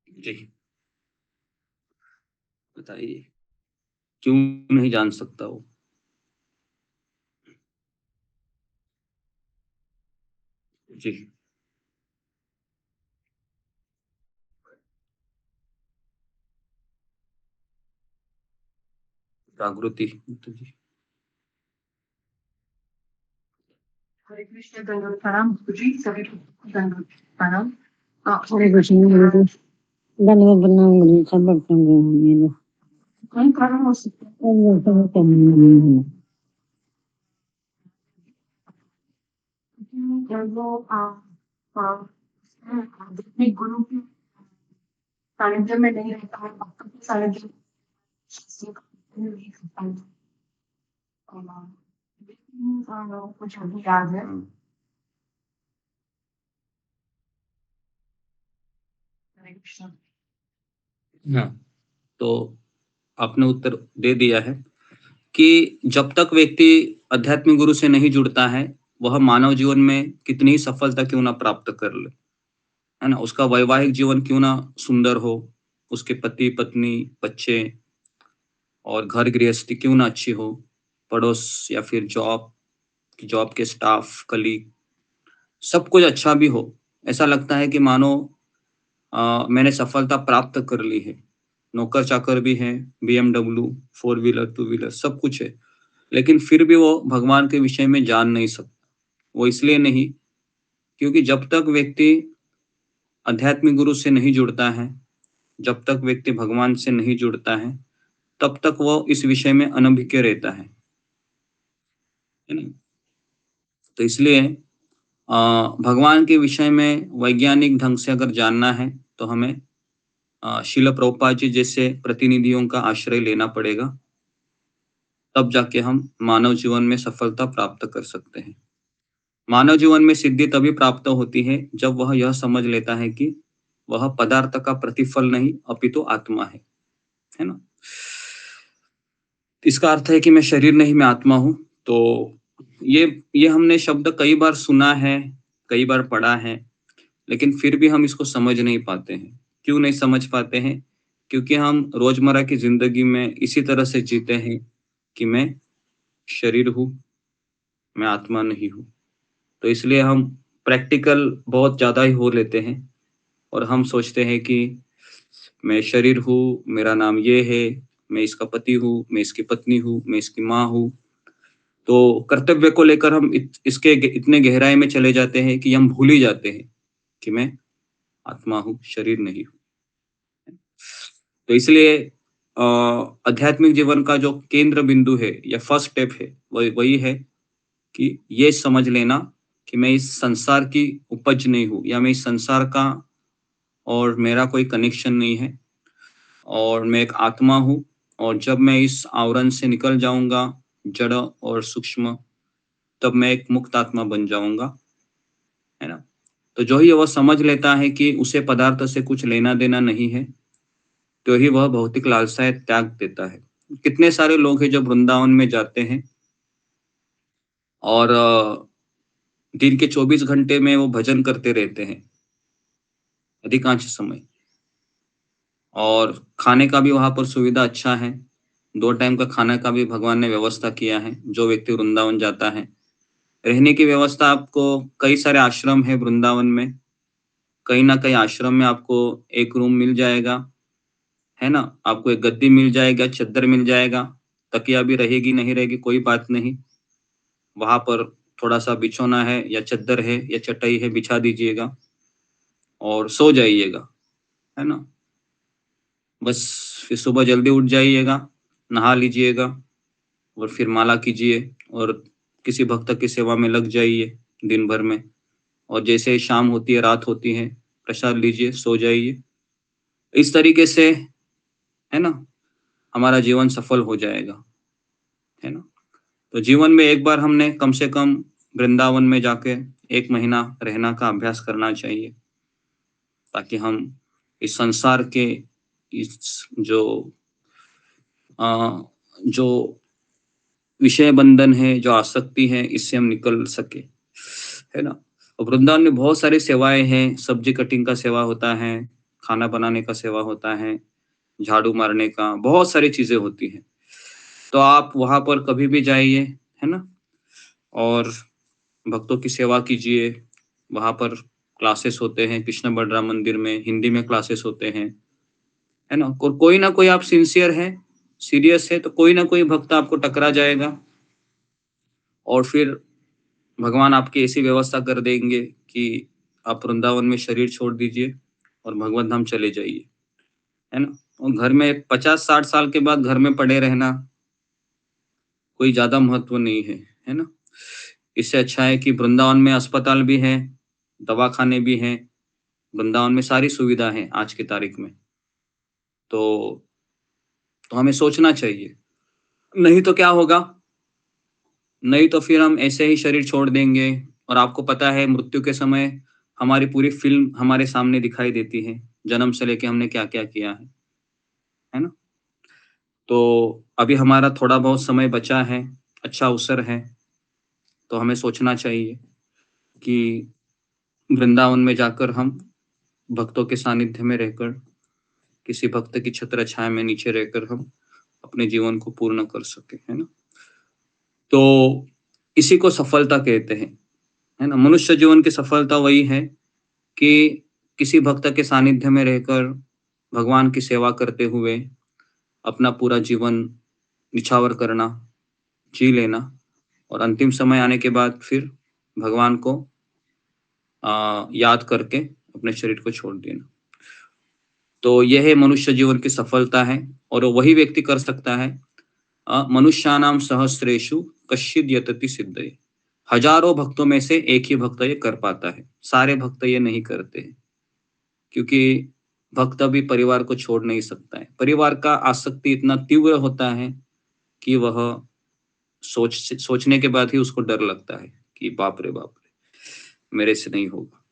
जी, बताइए। क्यों नहीं जान सकता वो? जी, जागृति। तो जी, हरे कृष्ण दंडवत प्रणाम जी, सभी को दंडवत प्रणाम। हरे कृष्ण गुरु जी, धन्यवाद प्रणाम गुरु जी, सब भक्तों को मेरे कौन कारण हो सकता है? सब भक्तों को प्रणाम। वो आध्यात्मिक गुरु के सानिध्य में नहीं रहता है, भक्तों के सानिध्य में नहीं रहता है। लेकिन कुछ अभी याद है। हरे कृष्ण। हाँ, तो आपने उत्तर दे दिया है कि जब तक व्यक्ति आध्यात्मिक गुरु से नहीं जुड़ता है, वह मानव जीवन में कितनी ही सफलता क्यों ना प्राप्त कर ले, है ना? उसका वैवाहिक जीवन क्यों ना सुंदर हो, उसके पति-पत्नी, बच्चे और घर गृहस्थी क्यों ना अच्छी हो, पड़ोस या फिर जॉब के स्टाफ, कलीग सब कुछ अच्छा भी हो, ऐसा लगता है कि मानो मैंने सफलता प्राप्त कर ली है। नौकर-चाकर भी हैं, बीएमडब्ल्यू, 4 व्हीलर, 2 व्हीलर सब कुछ है। लेकिन फिर भी वो भगवान के विषय में जान नहीं सकता। वो इसलिए नहीं, क्योंकि जब तक व्यक्ति आध्यात्मिक गुरु से नहीं जुड़ता है, जब तक व्यक्ति भगवान से नहीं जुड़ता है, तब तक वो इस विषय में अनभिज्ञ रहता है ना? तो इसलिए भगवान के विषय में वैज्ञानिक ढंग से अगर जानना है, तो हमें श्रील प्रभुपाद जी जैसे प्रतिनिधियों का आश्रय लेना पड़ेगा। तब जाके हम मानव जीवन में सफलता प्राप्त कर सकते हैं। मानव जीवन में सिद्धि तभी प्राप्त होती है जब वह यह समझ लेता है कि वह पदार्थ का प्रतिफल नहीं अपितु आत्मा है ना? इसका अर्थ है कि मैं शरीर नहीं, मैं आत्मा हूँ। तो ये हमने शब्द कई बार सुना है, कई बार पढ़ा है, लेकिन फिर भी हम इसको समझ नहीं पाते हैं। क्यों नहीं समझ पाते हैं? क्योंकि हम रोजमर्रा की जिंदगी में इसी तरह से जीते हैं कि मैं शरीर हूँ, मैं आत्मा नहीं हूँ। तो इसलिए हम प्रैक्टिकल बहुत ज़्यादा ही हो लेते हैं और हम सोचते हैं कि मैं शरीर हूँ, मेरा नाम ये है, मैं इसका पति हूँ, मैं इसकी पत्नी हूँ, मैं इसकी माँ हूँ। तो कर्तव्य को लेकर हम इसके इतने गहराई में चले जाते हैं कि हम भूल ही जाते हैं कि मैं आत्मा हूँ, शरीर नहीं हूँ। तो इसलिए आध्यात्मिक जीवन का जो केंद्र बिंदु है या फर्स्ट स्टेप है, वही है कि ये समझ लेना कि मैं इस संसार की उपज नहीं हूँ या मैं इस संसार का और मेरा कोई कनेक्शन नहीं है और मैं एक आत्मा हूँ और जब मैं इस आवरण से निकल जाऊँगा, जड़ और सूक्ष्म, तब मैं एक मुक्त आत्मा बन जाऊँगा, है ना? तो जो ही वह समझ लेता है कि उसे पदार्थ से कुछ लेना-देना नहीं है, तो ही वह भौतिक लालसाएँ त्याग देता है। कितने सारे लोग हैं जो वृंदावन में जाते हैं और दिन के 24 घंटे में वो भजन करते रहते हैं, अधिकांश समय। और खाने का भी वहाँ पर सुविधा अच्छा है, 2 टाइम का खाने का भी भगवान ने व्यवस्था किया है, जो व्यक्ति वृंदावन जाता है। रहने की व्यवस्था आपको कई सारे आश्रम है वृंदावन में, कहीं न कहीं आश्रम में आपको एक रूम मिल जाएगा, है ना? आपको एक गद्दी मिल जाएगा, चद्दर मिल जाएगा, तकिया भी रहेगी, नहीं रहेगी कोई बात नहीं। वहाँ पर थोड़ा-सा बिछौना है या चद्दर है या चटाई है, बिछा दीजिएगा और सो जाइएगा, है ना? बस फिर सुबह जल्दी उठ जाइएगा, नहा लीजिएगा और फिर माला कीजिए और किसी भक्त की सेवा में लग जाइए दिन भर में और जैसे ही शाम होती है, रात होती है, प्रसाद लीजिए, सो जाइए। इस तरीके से, है ना? हमारा जीवन सफल हो जाएगा, है ना। तो जीवन में एक बार हमने कम से कम वृंदावन में जाके 1 महीना रहना का अभ्यास करना चाहिए, ताकि हम इस संसार के इस जो विषय बंधन है, जो आसक्ति है, इससे हम निकल सके, है ना। और वृंदावन में बहुत सारी सेवाएं हैं, सब्जी कटिंग का सेवा होता है, खाना बनाने का सेवा होता है, झाड़ू मारने का, बहुत सारी चीजें होती हैं। तो आप वहां पर कभी भी जाइए, है ना, और भक्तों की सेवा कीजिए। वहां पर क्लासेस होते हैं, कृष्ण बलराम मंदिर में हिंदी में क्लासेस होते हैं, है ना। और कोई ना कोई, आप सिंसियर है, सीरियस है, तो कोई ना कोई भक्त आपको टकरा जाएगा, और फिर भगवान आपकी ऐसी व्यवस्था कर देंगे कि आप वृंदावन में शरीर छोड़ दीजिए और भगवत धाम चले जाइए, है ना। और घर में 50-60 साल के बाद घर में पड़े रहना कोई ज्यादा महत्व नहीं है ना। इससे अच्छा है कि वृंदावन में अस्पताल भी है, दवाखाने भी हैं, वृंदावन में सारी सुविधा है आज की तारीख में। तो हमें सोचना चाहिए, नहीं तो क्या होगा, नहीं तो फिर हम ऐसे ही शरीर छोड़ देंगे, और आपको पता है मृत्यु के समय हमारी पूरी फिल्म हमारे सामने दिखाई देती है, जन्म से लेके हमने क्या क्या किया है ना। तो अभी हमारा थोड़ा बहुत समय बचा है, अच्छा अवसर है, तो हमें सोचना चाहिए कि वृंदावन में जाकर हम भक्तों के सानिध्य में रहकर, किसी भक्त की छत्र छाया में नीचे रहकर हम अपने जीवन को पूर्ण कर सके, है ना। तो इसी को सफलता कहते हैं, है ना। मनुष्य जीवन की सफलता वही है कि किसी भक्त के सानिध्य में रहकर भगवान की सेवा करते हुए अपना पूरा जीवन निछावर करना, जी लेना, और अंतिम समय आने के बाद फिर भगवान को याद करके अपने शरीर को छोड़ देना। तो यह है मनुष्य जीवन की सफलता है, और वही व्यक्ति कर सकता है। मनुष्यानाम सहस्रेषु कश्चिद् यतति सिद्धये। हजारों भक्तों में से एक ही भक्त ये कर पाता है, सारे भक्त ये नहीं करते हैं, क्योंकि भक्त भी परिवार को छोड़ नहीं सकता है। परिवार का आसक्ति इतना तीव्र होता है कि वह सोचने के बाद ही उसको डर लगता है कि बाप रे मेरे से नहीं होगा।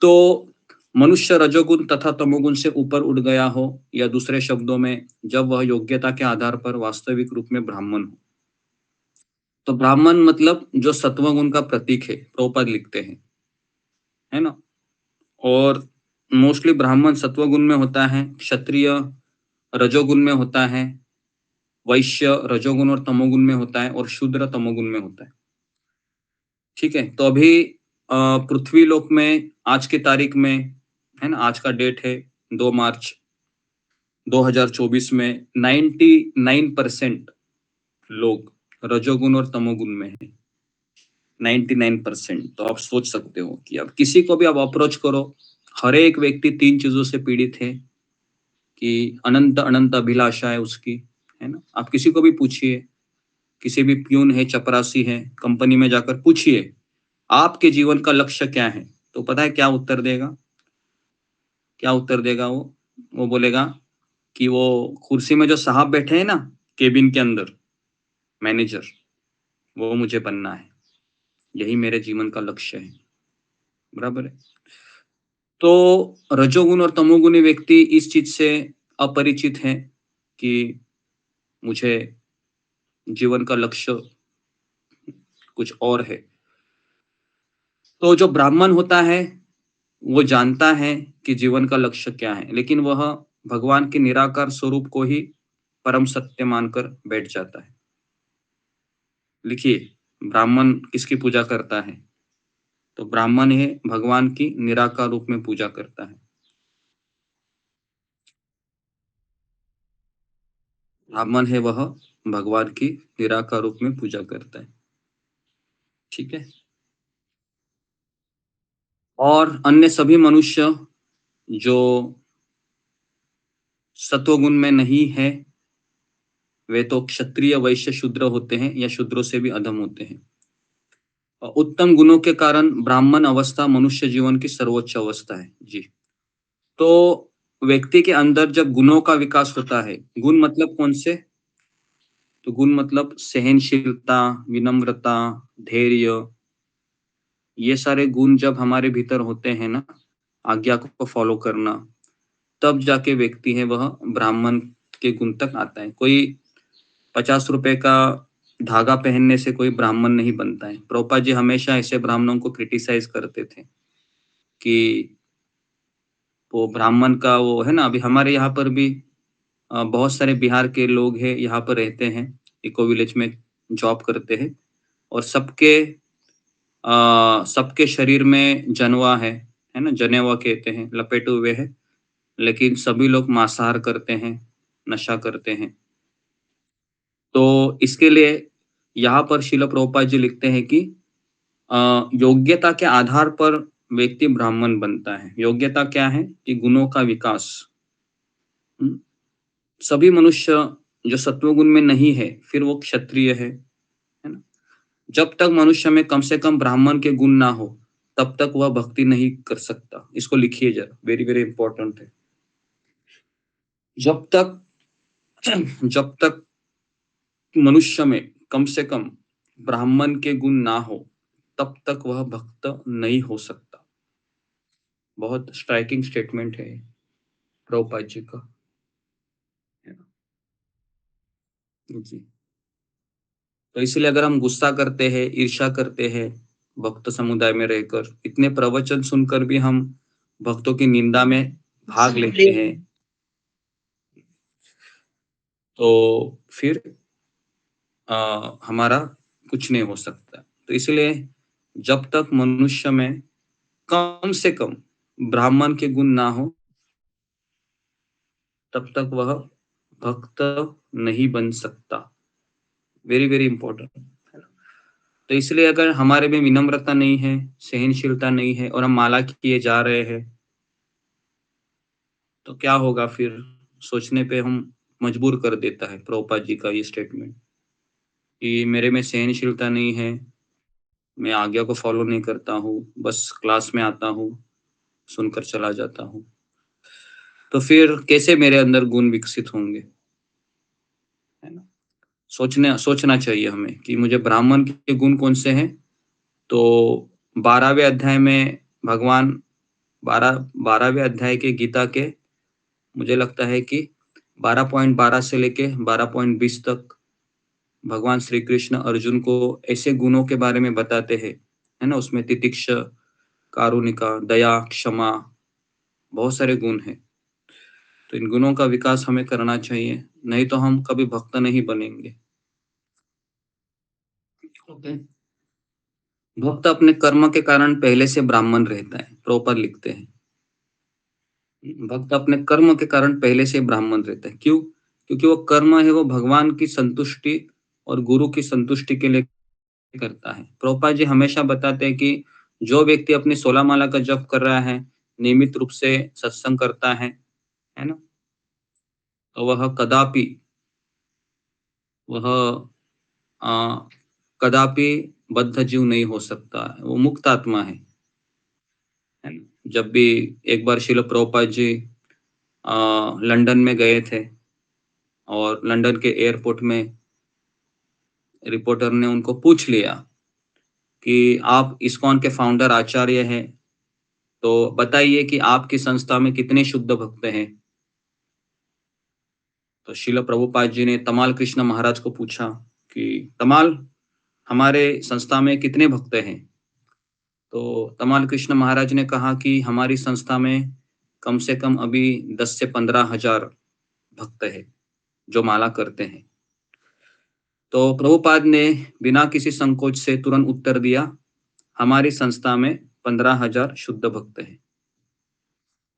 तो मनुष्य रजोगुण तथा तमोगुण से ऊपर उठ गया हो, या दूसरे शब्दों में जब वह योग्यता के आधार पर वास्तविक रूप में ब्राह्मण हो। तो ब्राह्मण मतलब जो सत्वगुण का प्रतीक है, प्रभुपाद लिखते हैं, है ना। और मोस्टली ब्राह्मण सत्वगुण में होता है, क्षत्रिय रजोगुण में होता है, वैश्य रजोगुण और तमोगुण में होता है, और शूद्र तमोगुण में होता है। ठीक है। तो अभी पृथ्वी लोक में आज की तारीख में, है ना, आज का डेट है 2 मार्च 2024 में 99% लोग रजोगुण और तमोगुण में है, 99%। तो आप सोच सकते हो कि अब किसी को भी आप अप्रोच करो, हर एक व्यक्ति 3 चीजों से पीड़ित है, कि अनंत अनंत अभिलाषा है उसकी, है ना। आप किसी को भी पूछिए, किसी भी प्यून है, चपरासी है, कंपनी में जाकर पूछिए आपके जीवन का लक्ष्य क्या है, तो पता है क्या उत्तर देगा? क्या उत्तर देगा वो बोलेगा कि वो कुर्सी में जो साहब बैठे हैं ना केबिन के अंदर, मैनेजर, वो मुझे बनना है, यही मेरे जीवन का लक्ष्य है। बराबर है। तो रजोगुण और तमोगुणी व्यक्ति इस चीज से अपरिचित है कि मुझे जीवन का लक्ष्य कुछ और है। तो जो ब्राह्मण होता है वो जानता है कि जीवन का लक्ष्य क्या है, लेकिन वह भगवान के निराकार स्वरूप को ही परम सत्य मानकर बैठ जाता है। लिखिए, ब्राह्मण किसकी पूजा करता है? तो ब्राह्मण है भगवान की निराकार रूप में पूजा करता है। ब्राह्मण है वह भगवान की निराकार रूप में पूजा करता है। ठीक है। और अन्य सभी मनुष्य जो सत्वगुण में नहीं है, वे तो क्षत्रिय वैश्य शूद्र होते हैं, या शूद्रों से भी अधम होते हैं। उत्तम गुणों के कारण ब्राह्मण अवस्था मनुष्य जीवन की सर्वोच्च अवस्था है। जी। तो व्यक्ति के अंदर जब गुणों का विकास होता है, गुण मतलब कौन से? तो गुण मतलब सहनशीलता, विनम्रता, धैर्य, ये सारे गुण जब हमारे भीतर होते हैं ना, आज्ञा को फॉलो करना, तब जाके व्यक्ति है वह ब्राह्मण के गुण तक आता है। कोई 50 रुपए का धागा पहनने से कोई ब्राह्मण नहीं बनता है। प्रभुपाद जी हमेशा ऐसे ब्राह्मणों को क्रिटिसाइज करते थे कि वो ब्राह्मण का वो है ना, अभी हमारे यहाँ पर भी बहुत सारे बिहार के लोग हैं, यहाँ पर रहते हैं, इको विलेज में जॉब करते हैं, और सबके शरीर में जनवा है ना, जनेवा कहते हैं, लपेटे हुए है, लेकिन सभी लोग मांसाहार करते हैं, नशा करते हैं। तो इसके लिए यहाँ पर श्रील प्रभुपाद जी लिखते हैं कि योग्यता के आधार पर व्यक्ति ब्राह्मण बनता है। योग्यता क्या है? कि गुणों का विकास। सभी मनुष्य जो सत्वगुण में नहीं है, फिर वो क्षत्रिय है ना। जब तक मनुष्य में कम से कम ब्राह्मण के गुण ना हो, तब तक वह भक्ति नहीं कर सकता। इसको लिखिए जरा, वेरी वेरी इंपॉर्टेंट है। जब तक मनुष्य में कम से कम ब्राह्मण के गुण ना हो, तब तक वह भक्त नहीं हो सकता। बहुत स्ट्राइकिंग स्टेटमेंट है प्रभुपाद जी का, है ना जी। तो इसलिए अगर हम गुस्सा करते हैं, ईर्ष्या करते हैं, भक्त समुदाय में रहकर इतने प्रवचन सुनकर भी हम भक्तों की निंदा में भाग लेते हैं, तो फिर हमारा कुछ नहीं हो सकता। तो इसलिए जब तक मनुष्य में कम से कम ब्राह्मण के गुण ना हो, तब तक वह भक्त नहीं बन सकता। Very very important. तो इसलिए अगर हमारे में विनम्रता नहीं है, सहनशीलता नहीं है, और हम माला किए जा रहे हैं, तो क्या होगा फिर? सोचने पे हम मजबूर कर देता है प्रभुपाद जी का ये स्टेटमेंट कि मेरे में सहनशीलता नहीं है, मैं आज्ञा को फॉलो नहीं करता हूँ, बस क्लास में आता हूँ, सुनकर चला जाता हूँ, तो फिर कैसे मेरे अंदर गुण विकसित होंगे? है ना। सोचना चाहिए हमें कि मुझे ब्राह्मण के गुण कौन से हैं। तो 12वें अध्याय में भगवान 12वें अध्याय के गीता के, मुझे लगता है कि 12.12 से लेके 12.20 तक भगवान श्री कृष्ण अर्जुन को ऐसे गुणों के बारे में बताते हैं, है ना। उसमें तितिक्षा, कारुणिका, दया, क्षमा, बहुत सारे गुण हैं। तो इन गुणों का विकास हमें करना चाहिए, नहीं तो हम कभी भक्त नहीं बनेंगे। ओके। भक्त अपने कर्म के कारण पहले से ब्राह्मण रहता है, प्रॉपर लिखते हैं। भक्त अपने कर्म के कारण पहले से ब्राह्मण रहता है। क्यों? क्योंकि वो कर्म है वो भगवान की संतुष्टि और गुरु की संतुष्टि के लिए करता है। प्रभुपाद जी हमेशा बताते हैं कि जो व्यक्ति अपनी 16 माला का जप कर रहा है, नियमित रूप से सत्संग करता है ना, तो वह कदापि बद्ध जीव नहीं हो सकता, वो मुक्त आत्मा है ना। जब भी एक बार श्रील प्रभुपाद जी लंदन में गए थे, और लंदन के एयरपोर्ट में रिपोर्टर ने उनको पूछ लिया कि आप इस्कॉन के फाउंडर आचार्य हैं, तो बताइए कि आपकी संस्था में कितने शुद्ध भक्त हैं। तो श्रील प्रभुपाद जी ने तमाल कृष्ण महाराज को पूछा कि तमाल, हमारे संस्था में कितने भक्त हैं? तो तमाल कृष्ण महाराज ने कहा कि हमारी संस्था में कम से कम अभी 10 से 15,000 भक्त हैं जो माला करते हैं। तो प्रभुपाद ने बिना किसी संकोच से तुरंत उत्तर दिया, हमारी संस्था में 15,000 शुद्ध भक्त हैं।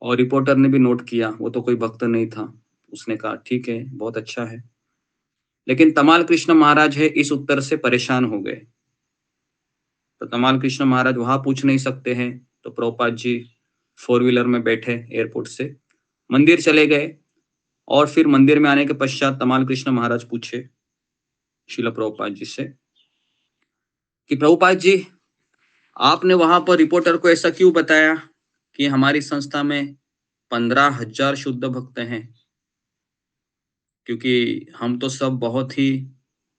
और रिपोर्टर ने भी नोट किया, वो तो कोई भक्त नहीं था। उसने कहा ठीक है, बहुत अच्छा है। लेकिन तमाल कृष्ण महाराज है इस उत्तर से परेशान हो गए। तो तमाल कृष्ण महाराज वहां पूछ नहीं सकते हैं, तो प्रभुपाद जी 4 व्हीलर में बैठे एयरपोर्ट से मंदिर चले गए, और फिर मंदिर में आने के पश्चात तमाल कृष्ण महाराज पूछे श्रील प्रभुपाद जी से कि प्रभुपाद जी, आपने वहां पर रिपोर्टर को ऐसा क्यों बताया कि हमारी संस्था में 15,000 शुद्ध भक्त हैं, क्योंकि हम तो सब बहुत ही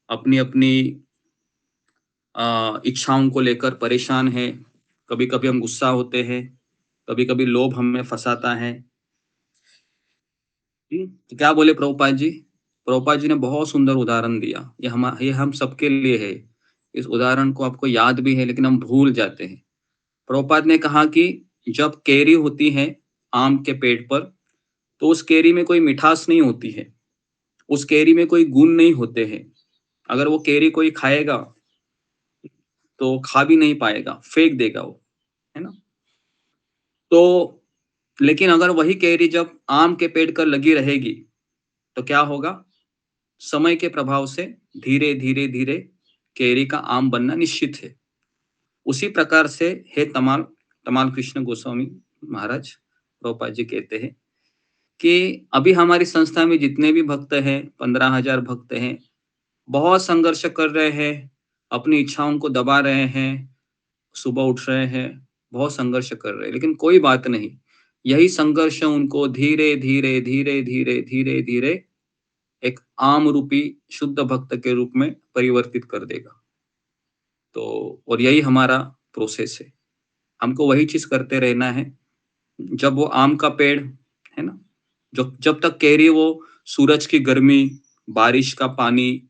अपनी अपनी इच्छाओं को लेकर परेशान हैं। कभी कभी हम गुस्सा होते हैं, कभी कभी लोभ हमें फंसाता है। तो क्या बोले प्रभुपाद जी? प्रभुपाद जी ने बहुत सुंदर उदाहरण दिया। ये हम सबके लिए है। इस उदाहरण को आपको याद भी है, लेकिन हम भूल जाते हैं। प्रभुपाद ने कहा कि जब केरी होती है आम के पेड़ पर, तो उस केरी में कोई मिठास नहीं होती है, उस केरी में कोई गुण नहीं होते हैं। अगर वो केरी कोई खाएगा तो खा भी नहीं पाएगा, फेंक देगा वो, है ना? तो लेकिन अगर वही केरी जब आम के पेड़ पर लगी रहेगी तो क्या होगा? समय के प्रभाव से धीरे धीरे धीरे केरी का आम बनना निश्चित है। उसी प्रकार से हे तमाल तमाल कृष्ण गोस्वामी महाराज प्रभुपाद जी कहते हैं कि अभी हमारी संस्था में जितने भी भक्त हैं, 15,000 भक्त हैं, बहुत संघर्ष कर रहे हैं, अपनी इच्छाओं को दबा रहे हैं, सुबह उठ रहे हैं, बहुत संघर्ष कर रहे हैं, लेकिन कोई बात नहीं। यही संघर्ष उनको धीरे धीरे धीरे धीरे धीरे धीरे एक आम रूपी शुद्ध भक्त के रूप में परिवर्तित कर देगा। तो और यही हमारा प्रोसेस है। हमको वही चीज करते रहना है। जब वो आम का पेड़ है ना, जब तक केरी वो सूरज की गर्मी, बारिश का पानी,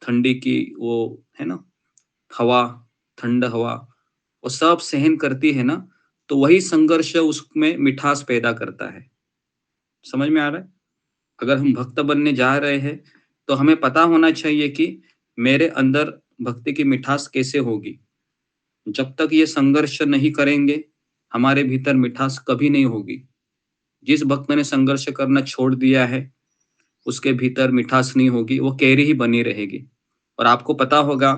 ठंडी की वो है ना हवा, ठंड हवा, वो सब सहन करती है ना, तो वही संघर्ष उसमें मिठास पैदा करता है। समझ में आ रहा है? अगर हम भक्त बनने जा रहे हैं तो हमें पता होना चाहिए कि मेरे अंदर भक्ति की मिठास कैसे होगी। जब तक ये संघर्ष नहीं करेंगे, हमारे भीतर मिठास कभी नहीं होगी। जिस भक्त ने संघर्ष करना छोड़ दिया है, उसके भीतर मिठास नहीं होगी, वो केरी ही बनी रहेगी। और आपको पता होगा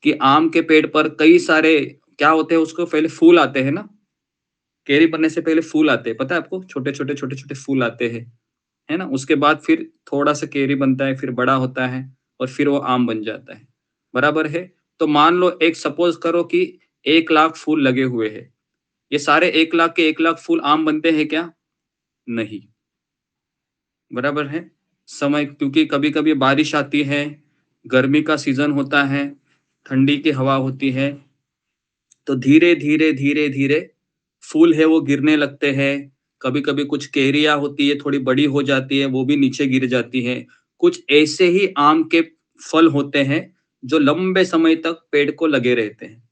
कि आम के पेड़ पर कई सारे क्या होते हैं, उसको पहले फूल आते हैं ना, केरी बनने से पहले फूल आते हैं, पता है आपको? छोटे छोटे छोटे छोटे फूल आते हैं, है ना? उसके बाद फिर थोड़ा सा केरी बनता है, फिर बड़ा होता है और फिर वो आम बन जाता है। बराबर है? तो मान लो एक सपोज करो कि 1,00,000 फूल लगे हुए हैं। ये सारे 1,00,000 के 1,00,000 फूल आम बनते हैं क्या? नहीं। बराबर है? समय, क्योंकि कभी-कभी बारिश आती है, गर्मी का सीजन होता है, ठंडी की हवा होती है, तो धीरे-धीरे, धीरे-धीरे फूल है वो गिरने लगते हैं। कभी-कभी कुछ कैरियाँ होती है, थोड़ी बड़ी हो जाती है, वो भी नीचे गिर जाती है। कुछ ऐसे ही आम के फल होते हैं जो लंबे समय तक पेड़ को लगे रहते हैं।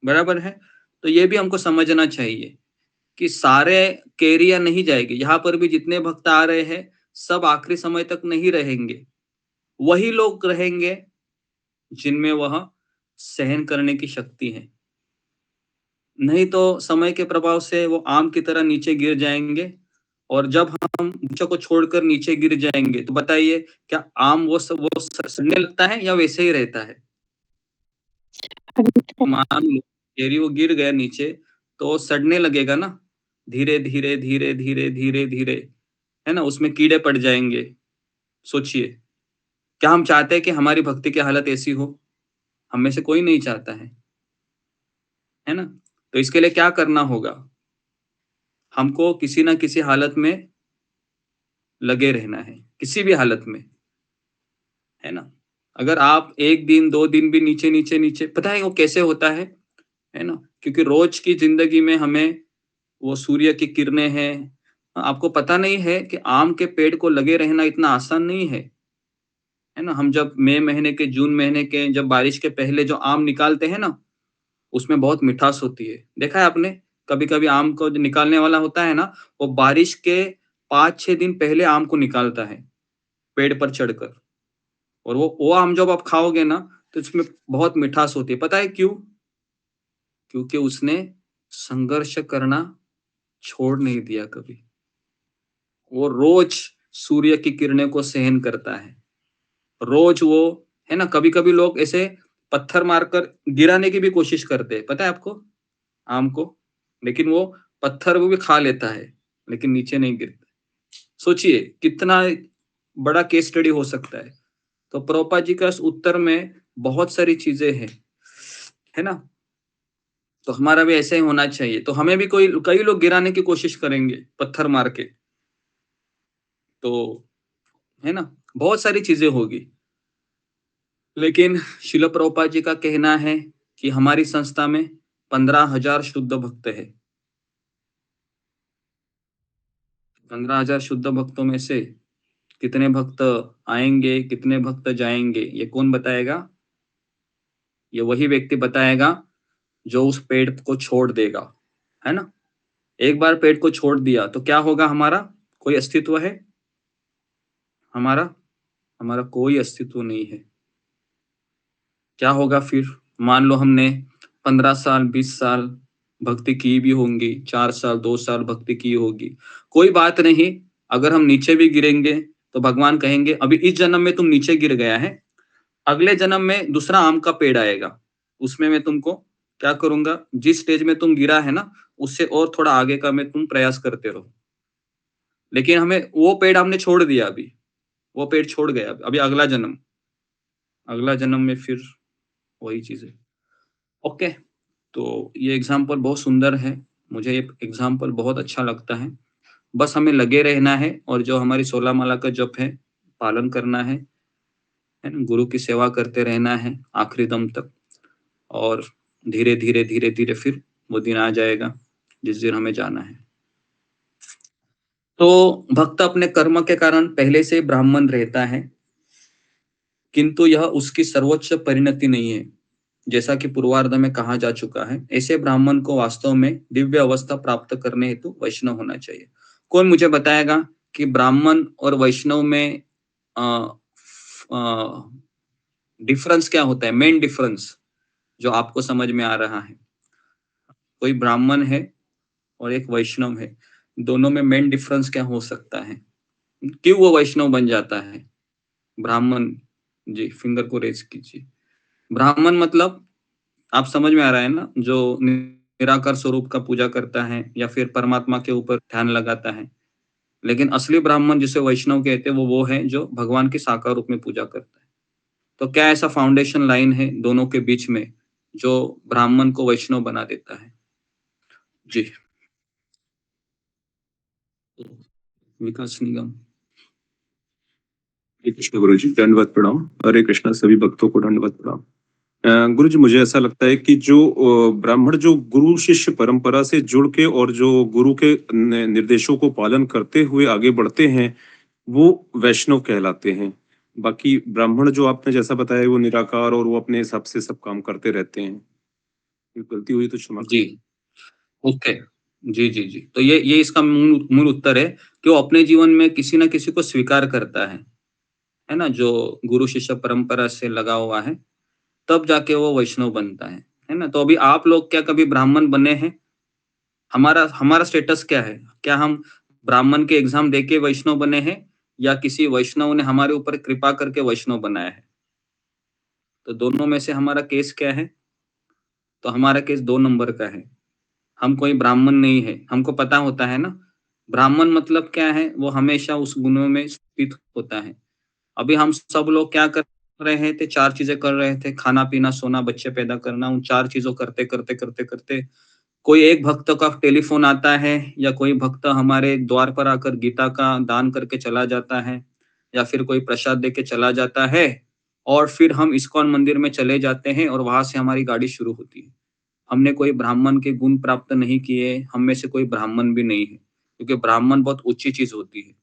बराबर है? तो ये भी हमको समझना चाहिए कि सारे कैरियाँ नहीं जाएगी। यहाँ पर भी जितने भक्त आ रहे हैं, सब आखिरी समय तक नहीं रहेंगे। वही लोग रहेंगे जिनमें वह सहन करने की शक्ति है। नहीं तो समय के प्रभाव से वो आम की तरह नीचे गिर जाएंगे, और जब हम वृक्ष को छोड़कर नीचे गिर जाएंगे तो बताइए, क्या आम वो सड़ने लगता है या वैसे ही रहता है? मान लो चेरी वो गिर गया नीचे, तो सड़ने लगेगा ना, धीरे धीरे धीरे धीरे धीरे धीरे, है ना? उसमें कीड़े पड़ जाएंगे। सोचिए, क्या हम चाहते हैं कि हमारी भक्ति की हालत ऐसी हो? हम में से कोई नहीं चाहता है ना? तो इसके लिए क्या करना होगा? हमको किसी ना किसी हालत में लगे रहना है, किसी भी हालत में, है ना? अगर आप 1 दिन 2 दिन भी नीचे नीचे नीचे, पता है वो कैसे होता है ना? क्योंकि रोज की जिंदगी में हमें वो सूर्य की किरणें हैं। आपको पता नहीं है कि आम के पेड़ को लगे रहना इतना आसान नहीं है ना? हम जब मई महीने के, जून महीने के, जब बारिश के पहले जो आम निकालते हैं ना, उसमें बहुत मिठास होती है। देखा है आपने? कभी-कभी आम को जो निकालने वाला होता है ना, वो बारिश के 5-6 दिन पहले आम को निकालता है, पेड़ पर चढ़कर। और वो आम जब आप खाओगे ना, तो इसमें बहुत मिठास होती है। पता है क्यों? क्योंकि उसने संघर्ष करना छोड़ नहीं दिया कभी। वो रोज सूर्य की किरणें को सहन करता है। रोज वो, है ना? कभी-कभी लोग ऐसे पत्थर मारकर गिराने की भी कोशिश करते हैं, पता है आपको? आम को, लेकिन वो पत्थर वो भी खा लेता है, लेकिन नीचे नहीं गिरता। सोचिए कितना बड़ा केस स्टडी हो सकता है। तो प्रभुपाद जी का इस उत्तर में बहुत सारी चीजें हैं, है ना? तो हमारा भी ऐसा ही होना चाहिए। तो हमें भी कई लोग गिराने की कोशिश करेंगे पत्थर मार के, तो है ना, बहुत सारी चीजें होगी। लेकिन शिल प्रभुपाद जी का कहना है कि हमारी संस्था में 15,000 शुद्ध भक्त है। 15,000 शुद्ध भक्तों में से कितने भक्त आएंगे, कितने भक्त जाएंगे, ये कौन बताएगा? ये वही व्यक्ति बताएगा जो उस पेड़ को छोड़ देगा, है ना। एक बार पेड़ को छोड़ दिया तो क्या होगा? हमारा कोई अस्तित्व है? हमारा हमारा कोई अस्तित्व नहीं है। क्या होगा फिर? मान लो हमने 15 साल 20 साल भक्ति की भी होंगी, 4 साल 2 साल भक्ति की होगी, कोई बात नहीं। अगर हम नीचे भी गिरेंगे तो भगवान कहेंगे अभी इस जन्म में तुम नीचे गिर गया है, अगले जन्म में दूसरा आम का पेड़ आएगा, उसमें मैं तुमको क्या करूंगा, जिस स्टेज में तुम गिरा है ना, उससे और थोड़ा आगे का मैं तुम प्रयास करते रहो। लेकिन हमें वो पेड़ हमने छोड़ दिया, अभी वो पेड़ छोड़ गया, अभी अगला जन्म में फिर वही चीज है। ओके, तो ये एग्जाम्पल बहुत सुंदर है, मुझे ये एग्जाम्पल बहुत अच्छा लगता है। बस हमें लगे रहना है और जो हमारी 16 माला का जप है पालन करना है ना, गुरु की सेवा करते रहना है आखिरी दम तक, और धीरे धीरे धीरे धीरे फिर वो दिन आ जाएगा जिस दिन हमें जाना है। तो भक्त अपने कर्म के कारण पहले से ब्राह्मण रहता है, किंतु यह उसकी सर्वोच्च परिणति नहीं है, जैसा कि पूर्वार्ध में कहा जा चुका है। ऐसे ब्राह्मण को वास्तव में दिव्य अवस्था प्राप्त करने हेतु वैष्णव होना चाहिए। कौन मुझे बताएगा कि ब्राह्मण और वैष्णव में डिफरेंस क्या होता है, मेन डिफरेंस जो आपको समझ में आ रहा है? कोई ब्राह्मण है और एक वैष्णव है, दोनों में मेन डिफरेंस क्या हो सकता है? क्यों वो वैष्णव बन जाता है? ब्राह्मण जी फिंगर को रेज कीजिए। ब्राह्मण मतलब आप समझ में आ रहा है ना, जो निराकार स्वरूप का पूजा करता है या फिर परमात्मा के ऊपर ध्यान लगाता है। लेकिन असली ब्राह्मण जिसे वैष्णव कहते हैं वो है जो भगवान की साकार रूप में पूजा करता है। तो क्या ऐसा फाउंडेशन लाइन है दोनों के बीच में जो ब्राह्मण को वैष्णव बना देता है? जी विकास निगम। हरे कृष्ण गुरु जी, दंडवत प्रणाम। हरे कृष्णा सभी भक्तों को दंडवत प्रणाम। गुरु जी, मुझे ऐसा लगता है कि जो ब्राह्मण जो गुरु शिष्य परंपरा से जुड़ के और जो गुरु के निर्देशों को पालन करते हुए आगे बढ़ते हैं वो वैष्णव कहलाते हैं। बाकी ब्राह्मण जो आपने जैसा बताया वो निराकार और वो अपने हिसाब से सब काम करते रहते हैं। गलती हुई तो क्षमा जी ओके जी जी जी। तो ये इसका मूल उत्तर है कि वो अपने जीवन में किसी ना किसी को स्वीकार करता है ना, जो गुरु शिष्य परंपरा से लगा हुआ है, तब जाके वो वैष्णव बनता है ना। तो अभी आप लोग क्या कभी ब्राह्मण बने हैं? हमारा हमारा स्टेटस क्या है? क्या हम ब्राह्मण के एग्जाम देके वैष्णव बने हैं या किसी वैष्णव ने हमारे ऊपर कृपा करके वैष्णव बनाया है? तो दोनों में से हमारा केस क्या है? तो हमारा केस 2 नंबर का है। हम कोई ब्राह्मण नहीं है, हमको पता होता है ना ब्राह्मण मतलब क्या है, वो हमेशा उस गुणों में स्थित होता है। अभी हम सब लोग क्या कर रहे थे? 4 चीजें कर रहे थे, खाना पीना सोना बच्चे पैदा करना। उन 4 चीजों करते करते करते करते कोई एक भक्त का टेलीफोन आता है या कोई भक्त हमारे द्वार पर आकर गीता का दान करके चला जाता है या फिर कोई प्रसाद देके चला जाता है, और फिर हम इस्कॉन मंदिर में चले जाते हैं और वहां से हमारी गाड़ी शुरू होती है। हमने कोई ब्राह्मण के गुण प्राप्त नहीं किए, हम में से कोई ब्राह्मण भी नहीं है, क्योंकि ब्राह्मण बहुत ऊंची चीज होती है।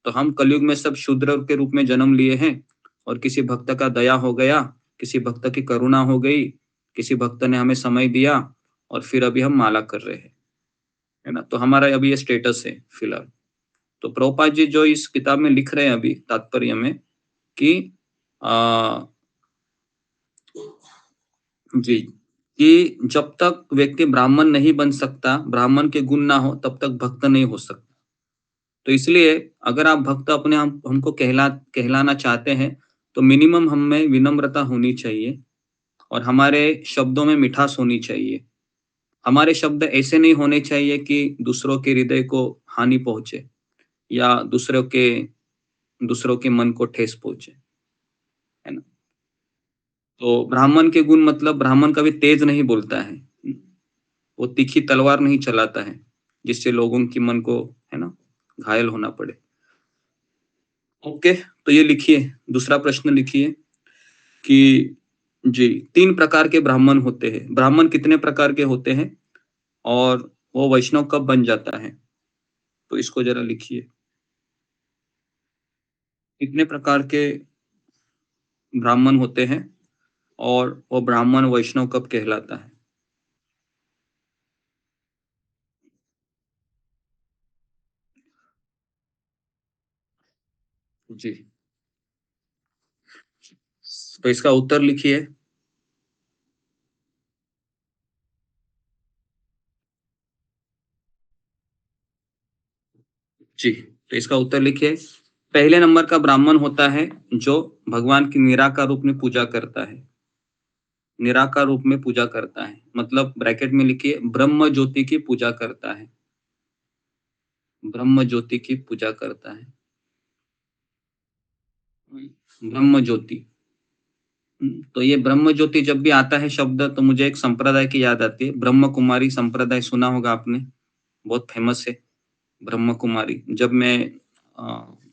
तो हम कलयुग में सब शूद्र के रूप में जन्म लिए हैं, और किसी भक्त का दया हो गया, किसी भक्त की करुणा हो गई, किसी भक्त ने हमें समय दिया, और फिर अभी हम माला कर रहे हैं, है ना। तो हमारा अभी ये स्टेटस है फिलहाल। तो प्रभुपाद जी जो इस किताब में लिख रहे हैं अभी तात्पर्य में कि आ, जी कि जब तक व्यक्ति ब्राह्मण नहीं बन सकता, ब्राह्मण के गुण ना हो, तब तक भक्त नहीं हो सकता। तो इसलिए अगर आप भक्त अपने हमको कहलाना चाहते हैं तो मिनिमम हम में विनम्रता होनी चाहिए और हमारे शब्दों में मिठास होनी चाहिए। हमारे शब्द ऐसे नहीं होने चाहिए कि दूसरों के हृदय को हानि पहुंचे या दूसरों के मन को ठेस पहुंचे, है ना। तो ब्राह्मण के गुण मतलब ब्राह्मण कभी तेज नहीं बोलता है, वो तीखी तलवार नहीं चलाता है जिससे लोगों की मन को, है ना, घायल होना पड़े। ओके, तो ये लिखिए, दूसरा प्रश्न लिखिए कि जी 3 प्रकार के ब्राह्मण होते हैं। ब्राह्मण कितने प्रकार के होते हैं और वो वैष्णव कब बन जाता है? तो इसको जरा लिखिए। कितने प्रकार के ब्राह्मण होते हैं और वो ब्राह्मण वैष्णव कब कहलाता है? जी, तो इसका उत्तर लिखिए। जी, तो इसका उत्तर लिखिए। पहले नंबर का ब्राह्मण होता है जो भगवान की निराकार रूप में पूजा करता है। निराकार रूप में पूजा करता है, मतलब ब्रैकेट में लिखिए ब्रह्म ज्योति की पूजा करता है। ब्रह्म ज्योति की पूजा करता है। ब्रह्म ज्योति। तो ये ब्रह्म ज्योति जब भी आता है शब्द, तो मुझे एक संप्रदाय की याद आती है। ब्रह्म कुमारी संप्रदाय सुना होगा आपने, बहुत फेमस है ब्रह्म कुमारी। जब मैं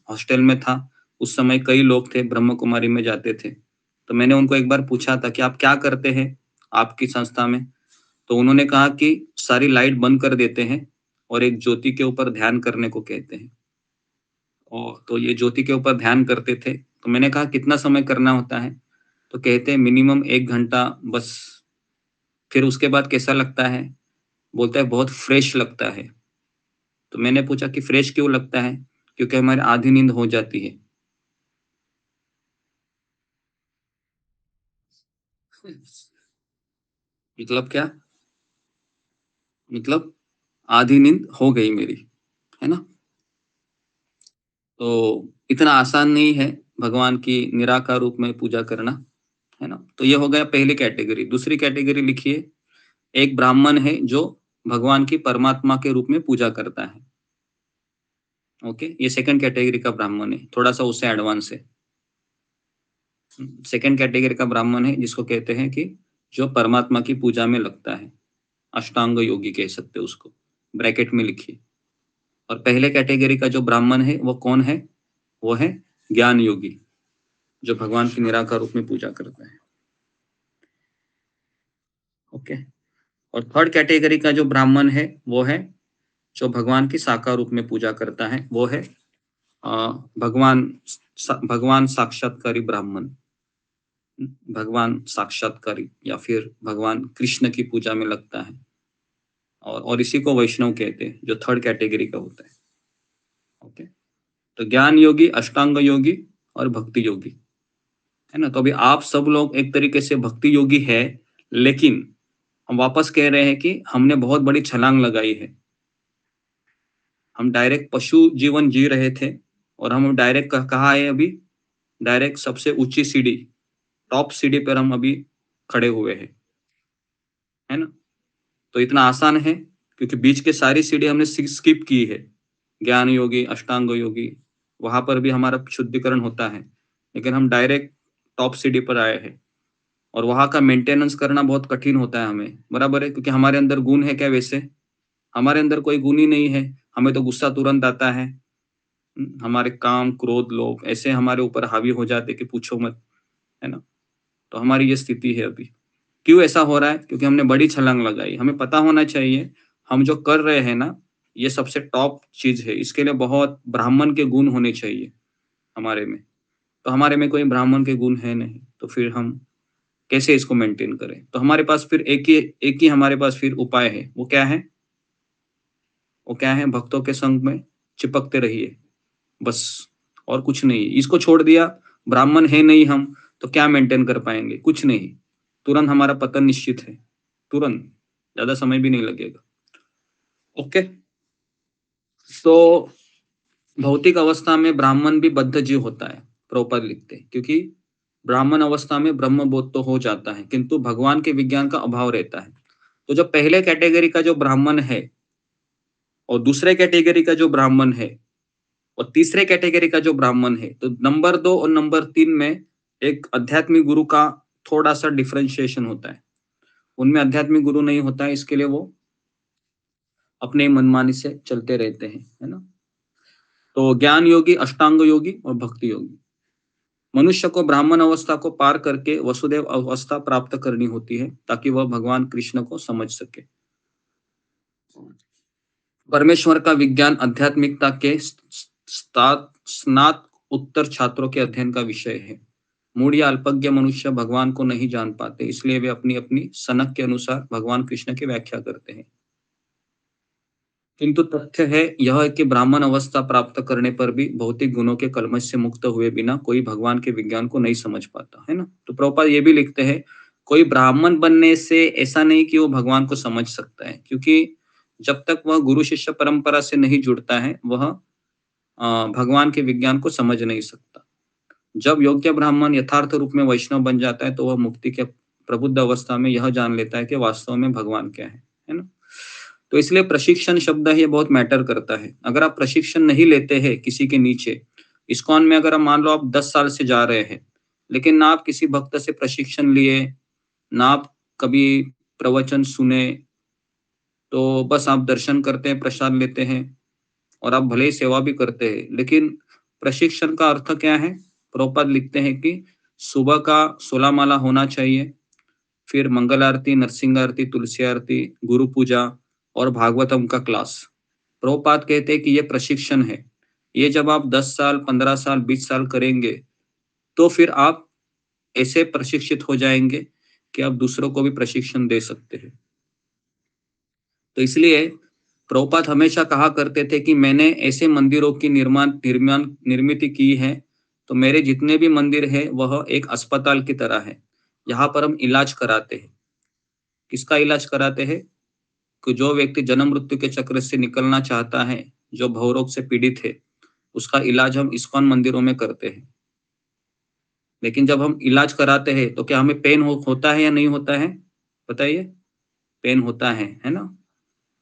हॉस्टल में था उस समय कई लोग थे ब्रह्म कुमारी में जाते थे। तो मैंने उनको एक बार पूछा था कि आप क्या करते हैं आपकी संस्था में? तो उन्होंने कहा कि सारी लाइट बंद कर देते हैं और एक ज्योति के ऊपर ध्यान करने को कहते हैं। और तो ये ज्योति के ऊपर ध्यान करते थे। तो मैंने कहा कितना समय करना होता है? तो कहते हैं मिनिमम 1 घंटा बस। फिर उसके बाद कैसा लगता है? बोलता है बहुत फ्रेश लगता है। तो मैंने पूछा कि फ्रेश क्यों लगता है? क्योंकि हमारी आधी नींद हो जाती है। मतलब क्या? मतलब आधी नींद हो गई मेरी, है ना? तो इतना आसान नहीं है भगवान की निराकार रूप में पूजा करना, है ना? तो ये हो गया पहली कैटेगरी। दूसरी कैटेगरी लिखिए, एक ब्राह्मण है जो भगवान की परमात्मा के रूप में पूजा करता है। ओके, ये सेकंड कैटेगरी का ब्राह्मण है, थोड़ा सा उससे एडवांस है। सेकंड कैटेगरी का ब्राह्मण है जिसको कहते हैं कि जो परमात्मा की पूजा में लगता है, अष्टांग योगी कह सकते हो उसको, ब्रैकेट में लिखिए। और पहले कैटेगरी का जो ब्राह्मण है वो कौन है? वो है ज्ञान योगी, जो भगवान की निराकार रूप में पूजा करता है। ओके, और थर्ड कैटेगरी का जो ब्राह्मण है वो है जो भगवान की साकार रूप में पूजा करता है, वो है भगवान साक्षात्कारी ब्राह्मण, भगवान साक्षात्कारी या फिर भगवान कृष्ण की पूजा में लगता है। और इसी को वैष्णव कहते हैं, जो थर्ड कैटेगरी का होता है। ओके, तो ज्ञान योगी, अष्टांग योगी और भक्ति योगी, है ना? तो अभी आप सब लोग एक तरीके से भक्ति योगी है, लेकिन हम वापस कह रहे हैं कि हमने बहुत बड़ी छलांग लगाई है। हम डायरेक्ट पशु जीवन जी रहे थे और हम डायरेक्ट कहाँ है अभी? डायरेक्ट सबसे ऊंची सीढ़ी, टॉप सीढ़ी पर हम अभी खड़े हुए हैं, है ना? तो इतना आसान है क्योंकि बीच के सारी सीढ़ी हमने स्किप की है। ज्ञान योगी, अष्टांग योगी, वहां पर भी हमारा शुद्धिकरण होता है, लेकिन हम डायरेक्ट टॉप सीढ़ी पर आए हैं। और वहां का मेंटेनेंस करना बहुत कठिन होता है हमें, बराबर है? क्योंकि हमारे अंदर गुण है क्या? वैसे हमारे अंदर कोई गुण ही नहीं है। हमें तो गुस्सा तुरंत आता है। हमारे काम, क्रोध, लोभ ऐसे हमारे ऊपर हावी हो जाते कि पूछो मत, है ना? तो हमारी ये स्थिति है अभी। क्यों ऐसा हो रहा है? क्योंकि हमने बड़ी छलांग लगाई। हमें पता होना चाहिए हम जो कर रहे हैं ना, ये सबसे टॉप चीज है। इसके लिए बहुत ब्राह्मण के गुण होने चाहिए हमारे में। तो हमारे में कोई ब्राह्मण के गुण है नहीं, तो फिर हम कैसे इसको मेंटेन करें? तो हमारे पास फिर एक ही हमारे पास फिर उपाय है। वो क्या है? वो क्या है? भक्तों के संग में चिपकते रहिए, बस, और कुछ नहीं। इसको छोड़ दिया, ब्राह्मण है नहीं हम, तो क्या मेंटेन कर पाएंगे? कुछ नहीं। तुरंत हमारा पतन निश्चित है, तुरंत, ज्यादा समय भी नहीं लगेगा। ओके, तो भौतिक अवस्था में ब्राह्मण भी बद्ध जीव होता है, प्रभुपाद लिखते हैं, क्योंकि ब्राह्मण अवस्था में ब्रह्म बोध तो हो जाता है किंतु भगवान के विज्ञान का अभाव रहता है। तो जो पहले कैटेगरी का जो ब्राह्मण है और दूसरे कैटेगरी का जो ब्राह्मण है और तीसरे कैटेगरी का जो ब्राह्मण है, तो नंबर 2 और नंबर 3 में एक आध्यात्मिक गुरु का थोड़ा सा डिफरेंशिएशन होता है। उनमें आध्यात्मिक गुरु नहीं होता है, इसके लिए वो अपने मनमानी से चलते रहते हैं, है ना। तो ज्ञान योगी, अष्टांग योगी और भक्ति योगी। मनुष्य को ब्राह्मण अवस्था को पार करके वसुदेव अवस्था प्राप्त करनी होती है ताकि वह भगवान कृष्ण को समझ सके। परमेश्वर का विज्ञान आध्यात्मिकता के स्नातकोत्तर छात्रों के अध्ययन का विषय है। मूढ़ या अल्पज्ञ मनुष्य भगवान को नहीं जान पाते, इसलिए वे अपनी अपनी सनक के अनुसार भगवान कृष्ण की व्याख्या करते हैं। किंतु तथ्य है यह है कि ब्राह्मण अवस्था प्राप्त करने पर भी भौतिक गुणों के कलमश से मुक्त हुए बिना कोई भगवान के विज्ञान को नहीं समझ पाता, है ना। तो प्रभुपाद ये भी लिखते हैं, कोई ब्राह्मण बनने से ऐसा नहीं कि वो भगवान को समझ सकता है, क्योंकि जब तक वह गुरु शिष्य परंपरा से नहीं जुड़ता है वह भगवान के विज्ञान को समझ नहीं सकता। जब योग्य ब्राह्मण यथार्थ रूप में वैष्णव बन जाता है तो वह मुक्ति के प्रबुद्ध अवस्था में यह जान लेता है कि वास्तव में भगवान क्या है ना। तो इसलिए प्रशिक्षण शब्द है ये बहुत मैटर करता है। अगर आप प्रशिक्षण नहीं लेते हैं किसी के नीचे, इस्कॉन में अगर मान लो आप 10 साल से जा रहे हैं, लेकिन ना आप किसी भक्त से प्रशिक्षण लिए, ना आप कभी प्रवचन सुने, तो बस आप दर्शन करते हैं, प्रसाद लेते हैं और आप भले ही सेवा भी करते हैं, लेकिन प्रशिक्षण का अर्थ क्या है? प्रभुपाद लिखते हैं कि सुबह का 16 माला होना चाहिए, फिर मंगल आरती, नरसिंह आरती, तुलसी आरती, गुरु पूजा और भागवतम का क्लास। प्रभुपाद कहते हैं कि ये प्रशिक्षण है। ये जब आप 10 साल, 15 साल, 20 साल करेंगे तो फिर आप ऐसे प्रशिक्षित हो जाएंगे कि आप दूसरों को भी प्रशिक्षण दे सकते हैं। तो इसलिए प्रभुपाद हमेशा कहा करते थे कि मैंने ऐसे मंदिरों की निर्मित की है, तो मेरे जितने भी मंदिर है वह एक अस्पताल की तरह है। यहाँ पर हम इलाज कराते हैं। किसका इलाज कराते हैं? कि जो व्यक्ति जन्म मृत्यु के चक्र से निकलना चाहता है, जो भवरोग से पीड़ित है, उसका इलाज हम इस्कॉन मंदिरों में करते हैं। लेकिन जब हम इलाज कराते हैं तो क्या हमें पेन होता है या नहीं होता है? बताइए। पेन होता है ना,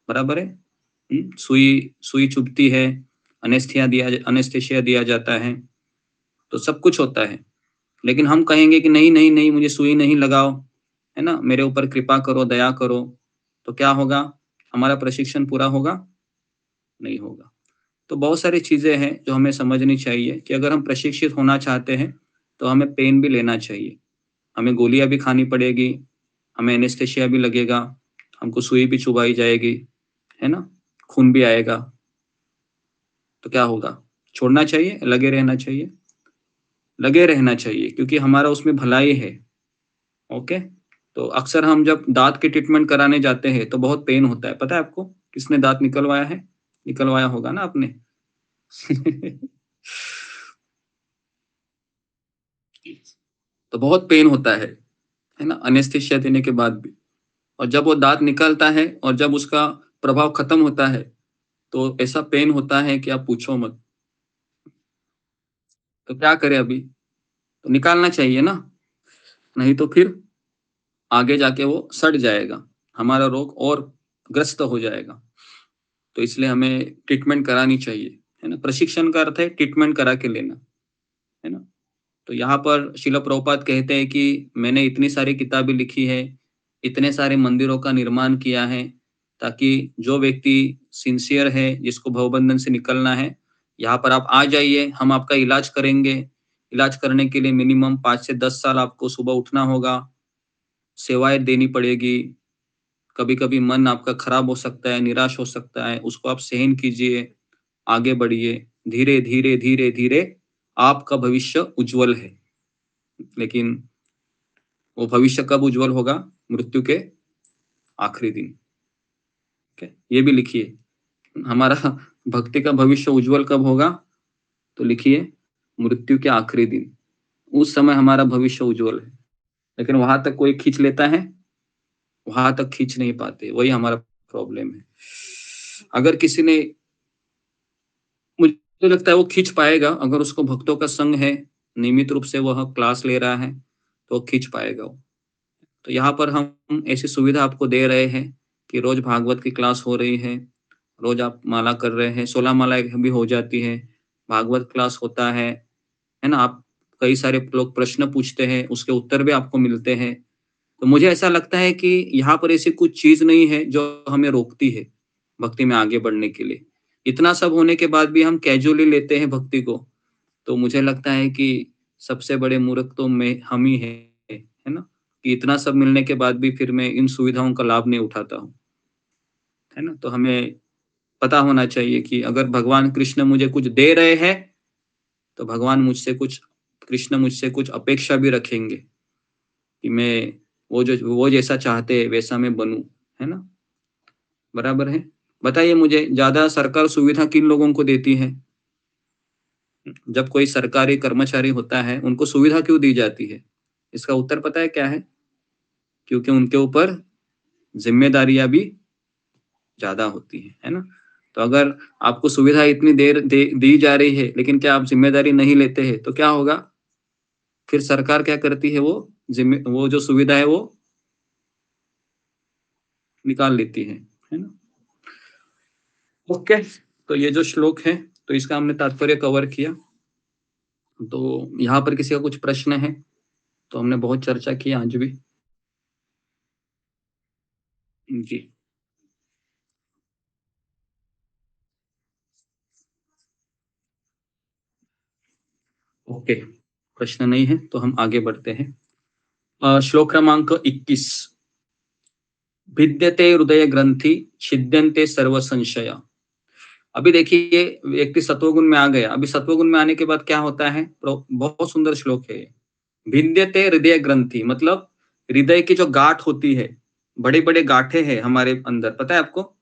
बराबर है। सुई चुभती है, अनेस्थेशिया दिया जाता है, तो सब कुछ होता है। लेकिन हम कहेंगे कि नहीं नहीं नहीं, मुझे सुई नहीं लगाओ, है ना, मेरे ऊपर कृपा करो, दया करो, तो क्या होगा? हमारा प्रशिक्षण पूरा होगा? नहीं होगा। तो बहुत सारी चीजें हैं जो हमें समझनी चाहिए कि अगर हम प्रशिक्षित होना चाहते हैं तो हमें पेन भी लेना चाहिए, हमें गोलियां भी खानी पड़ेगी, हमें एनेस्थेशिया भी लगेगा, हमको सुई भी चुभाई जाएगी, है ना, खून भी आएगा। तो क्या होगा? छोड़ना चाहिए, लगे रहना चाहिए? लगे रहना चाहिए, क्योंकि हमारा उसमें भलाई है। ओके। तो अक्सर हम जब दांत की ट्रीटमेंट कराने जाते हैं तो बहुत पेन होता है। पता है आपको? किसने दांत निकलवाया है? निकलवाया होगा ना आपने। तो बहुत पेन होता है ना, अनेस्थेशिया देने के बाद भी। और जब वो दांत निकलता है और जब उसका प्रभाव खत्म होता है तो ऐसा पेन होता है कि आप पूछो मत। तो क्या करें अभी? तो निकालना चाहिए ना, नहीं तो फिर आगे जाके वो सड़ जाएगा, हमारा रोग और ग्रस्त हो जाएगा। तो इसलिए हमें ट्रीटमेंट करानी चाहिए, है ना। प्रशिक्षण का अर्थ है ट्रीटमेंट करा के लेना, है ना। तो यहाँ पर श्रील प्रभुपाद कहते हैं कि मैंने इतनी सारी किताबें लिखी है, इतने सारे मंदिरों का निर्माण किया है, ताकि जो व्यक्ति सिंसियर है, जिसको भवबंधन से निकलना है, यहाँ पर आप आ जाइए, हम आपका इलाज करेंगे। इलाज करने के लिए मिनिमम 5 से 10 साल आपको सुबह उठना होगा, सेवाएं देनी पड़ेगी। कभी कभी मन आपका खराब हो सकता है, निराश हो सकता है, उसको आप सहन कीजिए, आगे बढ़िए। धीरे धीरे धीरे धीरे आपका भविष्य उज्जवल है। लेकिन वो भविष्य कब उज्जवल होगा? मृत्यु के आखिरी दिन। ये भी लिखिए, हमारा भक्ति का भविष्य उज्जवल कब होगा? तो लिखिए, मृत्यु के आखिरी दिन, उस समय हमारा भविष्य उज्जवल है। लेकिन वहां तक कोई खींच लेता है? वहां तक खींच नहीं पाते, वही हमारा प्रॉब्लम है। अगर किसी ने, मुझे लगता है वो खींच पाएगा अगर उसको भक्तों का संग है, नियमित रूप से वह क्लास ले रहा है, तो खींच पाएगा वो। तो यहाँ पर हम ऐसी सुविधा आपको दे रहे हैं कि रोज भागवत की क्लास हो रही है, रोज आप माला कर रहे हैं, 16 माला भी हो जाती है, भागवत क्लास होता है ना। आप कई सारे लोग प्रश्न पूछते हैं, उसके उत्तर भी आपको मिलते हैं। तो मुझे ऐसा लगता है कि यहाँ पर ऐसी कुछ चीज नहीं है जो हमें रोकती है। भक्ति में आगे बढ़ने के लिए। इतना सब होने के बाद भी हम कैजुअली लेते हैं भक्ति को, तो मुझे लगता है कि सबसे बड़े मूर्ख तो हम ही है ना, कि इतना सब मिलने के बाद भी फिर मैं इन सुविधाओं का लाभ नहीं उठाता हूँ, है ना। तो हमें पता होना चाहिए कि अगर भगवान कृष्ण मुझे कुछ दे रहे हैं तो भगवान कृष्ण मुझसे कुछ अपेक्षा भी रखेंगे कि मैं वो जैसा चाहते हैं वैसा मैं बनूं, है ना। बराबर है। बताइए मुझे, ज्यादा सरकार सुविधा किन लोगों को देती है? जब कोई सरकारी कर्मचारी होता है उनको सुविधा क्यों दी जाती है? इसका उत्तर पता है क्या है? क्योंकि उनके ऊपर जिम्मेदारियां भी ज्यादा होती है ना। तो अगर आपको सुविधा इतनी देर दी जा रही है लेकिन क्या आप जिम्मेदारी नहीं लेते हैं तो क्या होगा? फिर सरकार क्या करती है, वो जो सुविधा है वो निकाल लेती है ना। ओके, तो ये जो श्लोक है तो इसका हमने तात्पर्य कवर किया। तो यहाँ पर किसी का कुछ प्रश्न है तो हमने बहुत चर्चा की आज भी। जी, ओके, प्रश्न नहीं है तो हम आगे बढ़ते हैं। श्लोक क्रमांक 21। भिद्यते हृदय ग्रंथि छिद्यन्ते सर्व संशय। अभी देखिए व्यक्ति सत्वगुण में आ गया, अभी सत्वगुण में आने के बाद क्या होता है? बहुत सुंदर श्लोक है। भिद्यते हृदय ग्रंथि मतलब हृदय की जो गांठ होती है, बड़े बड़े गांठे हैं हमारे अंदर, पता है आपको?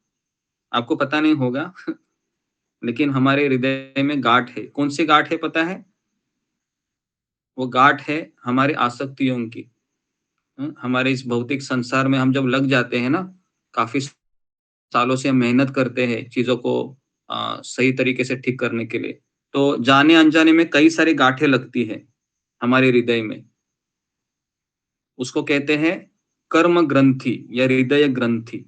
आपको पता नहीं होगा लेकिन हमारे हृदय में गांठ है। कौन सी गांठ है पता है? वो गांठ है हमारी आसक्तियों की। हमारे इस भौतिक संसार में हम जब लग जाते हैं ना, काफी सालों से हम मेहनत करते हैं चीजों को सही तरीके से ठीक करने के लिए, तो जाने अनजाने में कई सारी गांठें लगती है हमारे हृदय में। उसको कहते हैं कर्म ग्रंथि या हृदय ग्रंथि।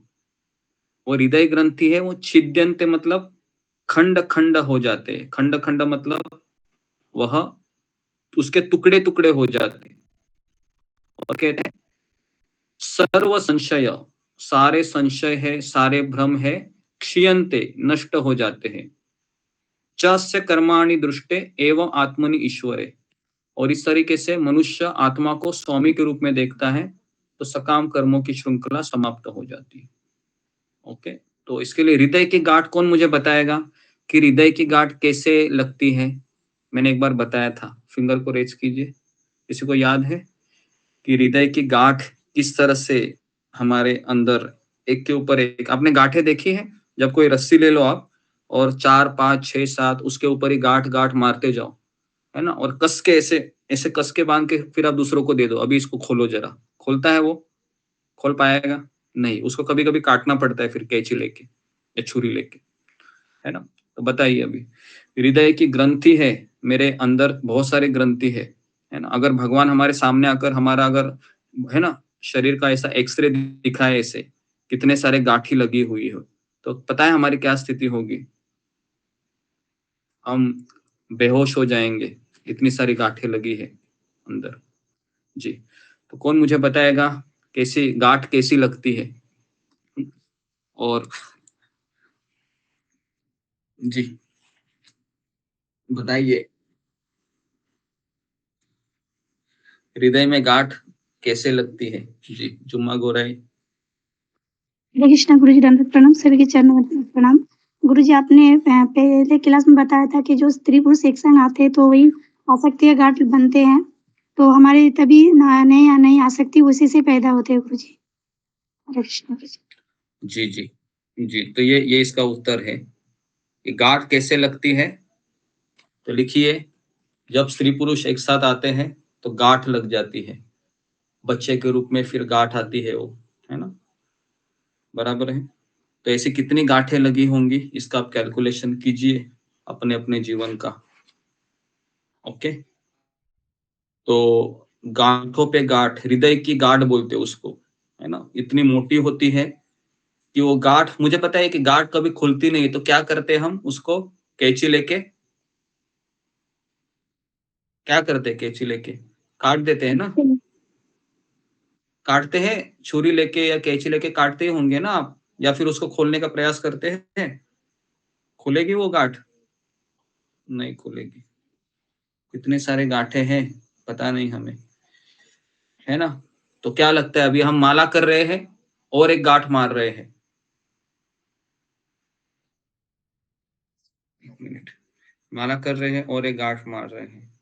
वो हृदय ग्रंथि है, वो छिद्यन्ते मतलब खंड खंड हो जाते हैं। खंड खंड मतलब वह उसके टुकड़े टुकड़े हो जाते हैं। और कहते हैं सर्व संशय, सारे संशय है, सारे भ्रम है, क्षीयन्ते नष्ट हो जाते हैं। चस्य कर्माणि दृष्टे एवं आत्मनि ईश्वरे। और इस तरीके से मनुष्य आत्मा को स्वामी के रूप में देखता है तो सकाम कर्मों की श्रृंखला समाप्त हो जाती है। ओके, तो इसके लिए हृदय की गांठ कौन मुझे बताएगा कि हृदय की गांठ कैसे लगती है? मैंने एक बार बताया था, फिंगर को रेज कीजिए। किसी को याद है कि हृदय की गांठ किस तरह से हमारे अंदर एक के ऊपर एक? आपने गांठें देखी है? जब कोई रस्सी ले लो आप और 4 5 6 7 उसके ऊपर ही गांठ गांठ मारते जाओ, है ना, और कस के ऐसे ऐसे कस के बांध के फिर आप दूसरों को दे दो, अभी इसको खोलो जरा। खोलता है वो? खोल पाएगा नहीं, उसको कभी कभी काटना पड़ता है फिर कैंची लेके या छुरी लेके, है ना। तो बताइए, अभी हृदय की ग्रंथि है, मेरे अंदर बहुत सारे ग्रंथि है ना। अगर भगवान हमारे सामने आकर हमारा अगर, है ना, शरीर का ऐसा एक्सरे दिखाए, ऐसे कितने सारे गांठी लगी हुई हो, तो पता है हमारी क्या स्थिति होगी? हम बेहोश हो जाएंगे, इतनी सारी गांठें लगी है अंदर। जी, तो कौन मुझे बताएगा कैसी गांठ कैसी लगती है? और जी बताइए, हृदय में गांठ कैसे लगती है? जी, जुम्मा गोराई। हरे कृष्णा गुरु जी, दंडवत प्रणाम, सभी के चरणों में प्रणाम। गुरु जी, आपने पहले क्लास में बताया था कि जो स्त्री पुरुष एक संग आते हैं तो वही आसक्ति के गांठ बनते हैं, तो हमारे तभी नई आसक्ति उसी से पैदा होते हैं गुरु जी। हरे कृष्णा गुरु जी। जी जी जी, तो ये इसका उत्तर है कि गांठ कैसे लगती है। तो लिखिए, जब स्त्री पुरुष एक साथ आते हैं तो गांठ लग जाती है, बच्चे के रूप में फिर गांठ आती है वो, है ना। बराबर है। तो ऐसी कितनी गांठें लगी होंगी इसका आप कैलकुलेशन कीजिए अपने अपने जीवन का। ओके, तो गांठों पे गांठ, हृदय की गांठ बोलते हैं उसको, है ना, इतनी मोटी होती है कि वो गांठ, मुझे पता है कि गांठ कभी खुलती नहीं, तो क्या करते हैं हम उसको? कैंची लेके क्या करते हैं? कैंची लेके काट देते हैं ना, काटते हैं, छुरी लेके या कैंची लेके काटते ही होंगे ना आप। या फिर उसको खोलने का प्रयास करते हैं, खुलेगी वो गांठ? नहीं खुलेगी। कितने सारे गांठे हैं पता नहीं हमें, है ना? तो क्या लगता है, अभी हम माला कर रहे हैं और एक गांठ मार रहे हैं। एक मिनट, माला कर रहे हैं और एक गांठ मार रहे हैं।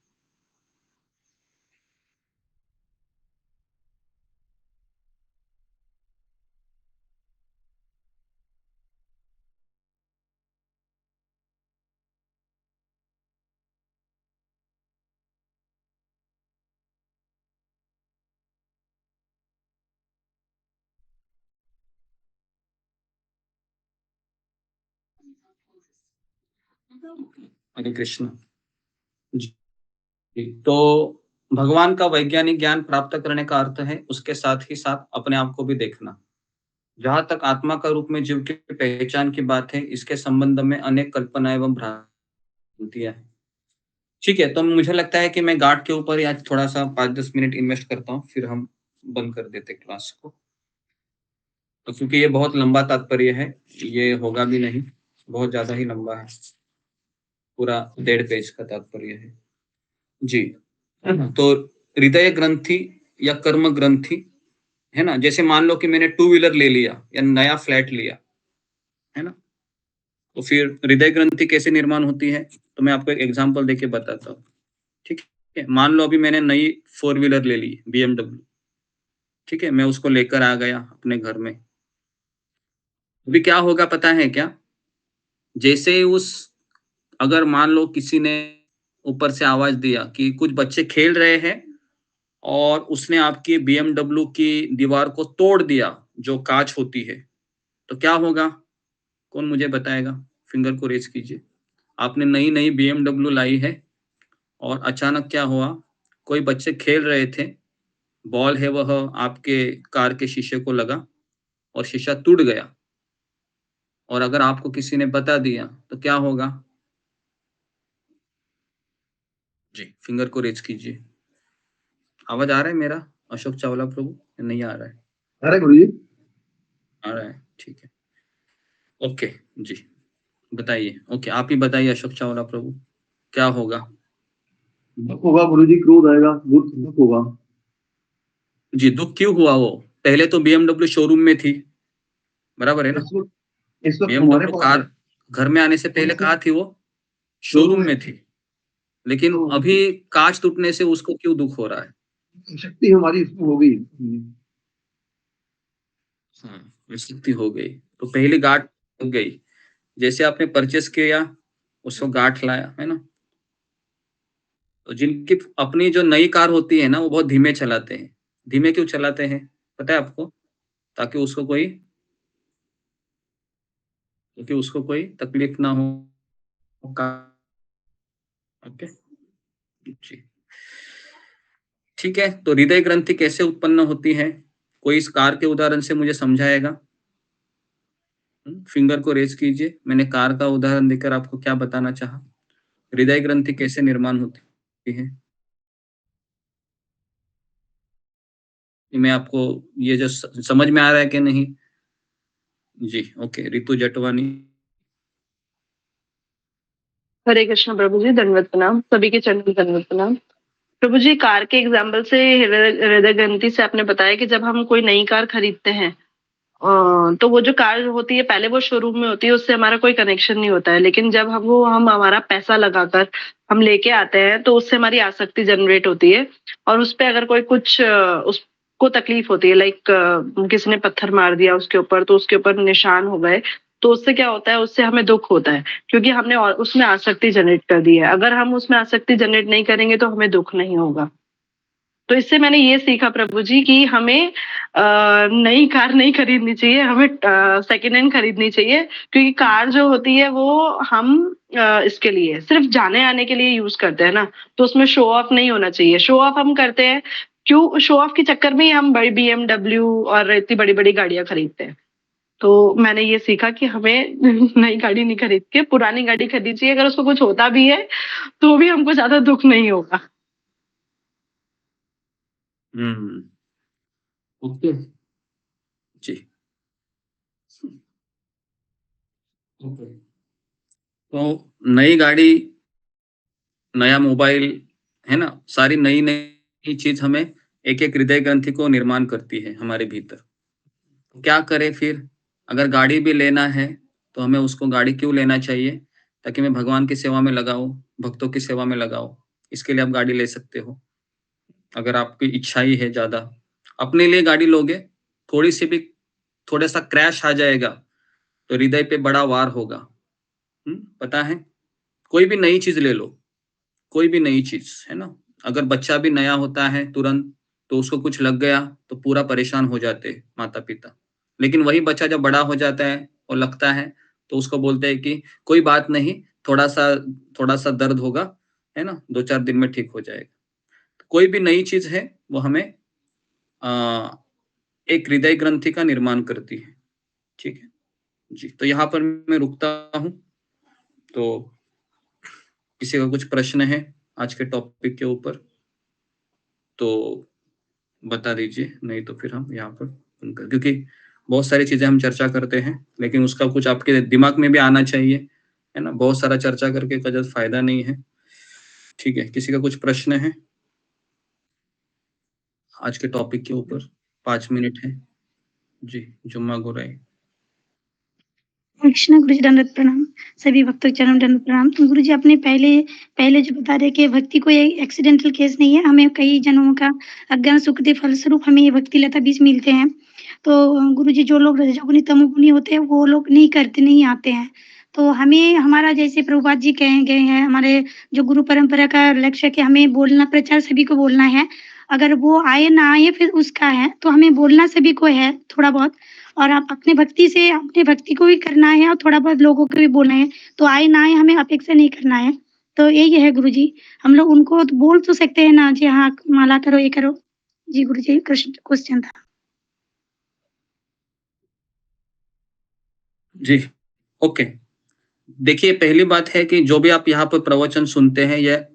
हरे कृष्ण जी। तो भगवान का वैज्ञानिक ज्ञान प्राप्त करने का अर्थ है उसके साथ ही साथ अपने आप को भी देखना। जहां तक आत्मा का रूप में जीव की पहचान की बात है, इसके संबंध में अनेक कल्पना एवं भ्रांतियां हैं। ठीक है, तो मुझे लगता है कि मैं गार्ड के ऊपर ही आज थोड़ा सा 5-10 मिनट इन्वेस्ट करता हूँ, फिर हम बंद कर देते क्लास को। तो क्योंकि ये बहुत लंबा तात्पर्य है, ये होगा भी नहीं, बहुत ज्यादा ही लंबा है, पूरा 1.5 पेज का तात्पर्य है जी। तो हृदय ग्रंथि या कर्म ग्रंथि, है ना, जैसे मान लो कि मैंने 2 व्हीलर ले लिया या नया फ्लैट लिया, है ना, तो फिर हृदय ग्रंथि कैसे निर्माण होती है, तो मैं आपको एक एग्जांपल देके बताता हूँ। ठीक है, मान लो अभी मैंने नई 4 व्हीलर ले ली BMW, ठीक है, मैं उसको लेकर आ गया अपने घर में। अभी क्या होगा पता है क्या, जैसे उस, अगर मान लो किसी ने ऊपर से आवाज दिया कि कुछ बच्चे खेल रहे हैं और उसने आपकी BMW की दीवार को तोड़ दिया, जो कांच होती है, तो क्या होगा? कौन मुझे बताएगा? फिंगर को रेज कीजिए। आपने नई नई BMW लाई है और अचानक क्या हुआ, कोई बच्चे खेल रहे थे, बॉल है वह आपके कार के शीशे को लगा और शीशा टूट गया, और अगर आपको किसी ने बता दिया तो क्या होगा? जी, फिंगर को रेज कीजिए। आवाज आ रहा है मेरा अशोक चावला प्रभु या नहीं आ रहा है? अरे गुरु जी, आ रहा है, ठीक है, ओके जी, बताइए। ओके, आप ही बताइए अशोक चावला प्रभु, क्या होगा? दुख होगा गुरु जी, क्रोध आएगा, दुख होगा। जी, दुख क्यों हुआ? वो पहले तो BMW शोरूम में थी, बराबर है ना? इस वक्त हमारे BMW पास है, कार घर में आने से पहले कहाँ थी वो? शोरूम में थी, लेकिन तो अभी कांच टूटने से उसको क्यों दुख हो रहा है? शक्ति हमारी इसमें हो गई। हाँ, स्थिति हो गई, तो पहली गांठ लग गई। जैसे आपने परचेस किया, उसको गांठ लाया, है ना? तो जिनकी अपनी जो नई कार होती है ना, वो बहुत धीमे चलाते हैं। धीमे क्यों चलाते हैं पता है आपको? ताकि उसको कोई तकलीफ ना हो। ओके जी, ठीक है। तो हृदय ग्रंथि कैसे उत्पन्न होती है, कोई इस कार के उदाहरण से मुझे समझाएगा? फिंगर को रेज कीजिए। मैंने कार का उदाहरण देकर आपको क्या बताना चाहा? हृदय ग्रंथि कैसे निर्माण होती है, मैं आपको ये जो समझ में आ रहा है कि नहीं? जी, ओके, रितु जटवानी। हरे कृष्ण प्रभु जी, दंडवत प्रणाम। सभी के चरण में दंडवत प्रणाम। प्रभु जी, कार के एग्जाम्पल से हृदय ग्रंथि से आपने बताया कि जब हम कोई नई कार खरीदते हैं तो वो जो कार होती है पहले वो शोरूम में होती है, उससे हमारा कोई कनेक्शन नहीं होता है, लेकिन जब हम हमारा पैसा लगाकर हम लेके आते हैं तो उससे हमारी आसक्ति जनरेट होती है, और उस पे अगर कोई कुछ उसको तकलीफ होती है, लाइक किसी ने पत्थर मार दिया उसके ऊपर तो उसके ऊपर निशान हो गए, तो उससे क्या होता है, उससे हमें दुख होता है क्योंकि हमने और उसमें आसक्ति जनरेट कर दी है। अगर हम उसमें आसक्ति जनरेट नहीं करेंगे तो हमें दुख नहीं होगा। तो इससे मैंने ये सीखा प्रभु जी कि हमें नई कार नहीं खरीदनी चाहिए, हमें सेकेंड हैंड खरीदनी चाहिए, क्योंकि कार जो होती है वो हम इसके लिए सिर्फ जाने आने के लिए यूज करते हैं ना, तो उसमें शो ऑफ नहीं होना चाहिए। शो ऑफ हम करते हैं क्यों? शो ऑफ के चक्कर में ही हम बड़ी BMW और इतनी बड़ी बड़ी गाड़ियां खरीदते हैं। तो मैंने ये सीखा कि हमें नई गाड़ी नहीं खरीद के पुरानी गाड़ी खरीदनी चाहिए। अगर उसको कुछ होता भी है तो भी हमको ज्यादा दुख नहीं होगा। ओके जी, तो नई गाड़ी, नया मोबाइल, है ना, सारी नई नई चीज हमें एक एक हृदय ग्रंथि को निर्माण करती है हमारे भीतर। क्या करें फिर? अगर गाड़ी भी लेना है तो हमें उसको गाड़ी क्यों लेना चाहिए? ताकि मैं भगवान की सेवा में लगाऊं, भक्तों की सेवा में लगाऊं। इसके लिए आप गाड़ी ले सकते हो, अगर आपकी इच्छा ही है ज्यादा। अपने लिए गाड़ी लोगे, थोड़ी सी भी, थोड़ा सा क्रैश आ जाएगा तो हृदय पे बड़ा वार होगा। पता है? कोई भी नई चीज ले लो, कोई भी नई चीज, है ना। अगर बच्चा भी नया होता है तुरंत, तो उसको कुछ लग गया तो पूरा परेशान हो जाते हैं माता पिता। लेकिन वही बच्चा जब बड़ा हो जाता है और लगता है, तो उसको बोलते हैं कि कोई बात नहीं, थोड़ा सा दर्द होगा, है ना, 2-4 दिन में ठीक हो जाएगा। कोई भी नई चीज है वो हमें एक हृदय ग्रंथि का निर्माण करती है। ठीक है जी, तो यहाँ पर मैं रुकता हूँ। तो किसी का कुछ प्रश्न है आज के टॉपिक के ऊपर तो बता दीजिए, नहीं तो फिर हम यहाँ पर क्योंकि बहुत सारी चीजें हम चर्चा करते हैं, लेकिन उसका कुछ आपके दिमाग में भी आना चाहिए, है ना। बहुत सारा चर्चा करके कजत फायदा नहीं है। ठीक है, किसी का कुछ प्रश्न है आज के टॉपिक के ऊपर? 5 मिनट है जी। जुम्मा गोराई। कृष्ण गुरु जी दंडवत प्रणाम। सभी भक्तों के चरण दंडवत प्रणाम। तो गुरु जी आपने पहले जो बता रहे कि भक्ति कोई एक्सीडेंटल केस नहीं है, हमें कई जन्मों का अज्ञान सुख के फलस्वरूप हमें ये भक्ति लता बीज मिलते हैं। तो गुरु जी जो लोग रजोगुनी तमोगुनी होते हैं वो लोग नहीं आते हैं। तो हमें हमारा जैसे प्रभुपाद जी कहे गए हैं, हमारे जो गुरु परंपरा का लक्ष्य है कि हमें बोलना प्रचार सभी को बोलना है। अगर वो आए ना आए फिर उसका है, तो हमें बोलना सभी को है थोड़ा बहुत। और आप अपनी भक्ति को भी करना है और थोड़ा बहुत लोगों को भी बोलना है। तो आए ना आए हमें अपेक्षा नहीं करना है। तो यही है गुरुजी, हम लोग उनको तो बोल तो सकते हैं ना जी हाँ, माला करो, ये करो। जी गुरुजी, क्वेश्चन था। जी, ओके। देखिए, पहली बात है कि जो भी आप यहाँ पर प्रवचन सुनते हैं, यह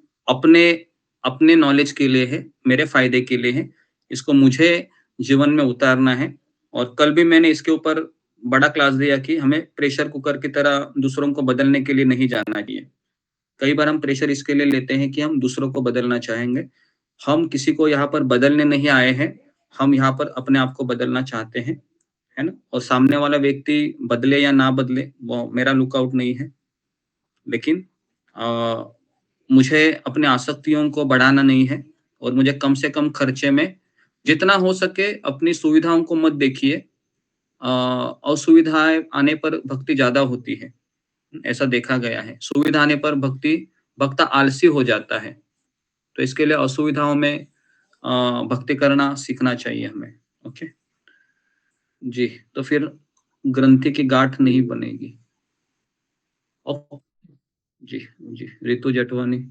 अपने नॉलेज के लिए है, मेरे फायदे के लिए है। इसको मुझे जीवन में उतारना है। और कल भी मैंने इसके ऊपर बड़ा क्लास दिया कि हमें प्रेशर कुकर की तरह दूसरों को बदलने के लिए नहीं जाना चाहिए। कई बार हम प्रेशर इसके लिए लेते हैं कि हम दूसरों को बदलना चाहेंगे। हम किसी को यहाँ पर बदलने नहीं आए हैं, हम यहाँ पर अपने आप को बदलना चाहते हैं, है ना। और सामने वाला व्यक्ति बदले या ना बदले, वो मेरा लुकआउट नहीं है। लेकिन मुझे अपने आसक्तियों को बढ़ाना नहीं है, और मुझे कम से कम खर्चे में जितना हो सके अपनी सुविधाओं को मत देखिए। असुविधाएं आने पर भक्ति ज्यादा होती है, ऐसा देखा गया है। सुविधा आने पर भक्त आलसी हो जाता है। तो इसके लिए असुविधाओं में भक्ति करना सीखना चाहिए हमें। ओके जी, तो फिर ग्रंथि की गांठ नहीं बनेगी। जी जी, रितु जटवानी।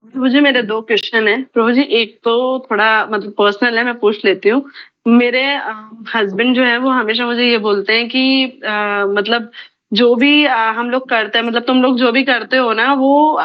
प्रभु जी मेरे 2 क्वेश्चन है प्रभु जी। एक तो थोड़ा मतलब पर्सनल है, मैं पूछ लेती हूँ। मेरे हस्बैंड जो है वो हमेशा मुझे ये बोलते हैं कि मतलब जो भी हम लोग करते हैं, मतलब तुम लोग जो भी करते हो ना वो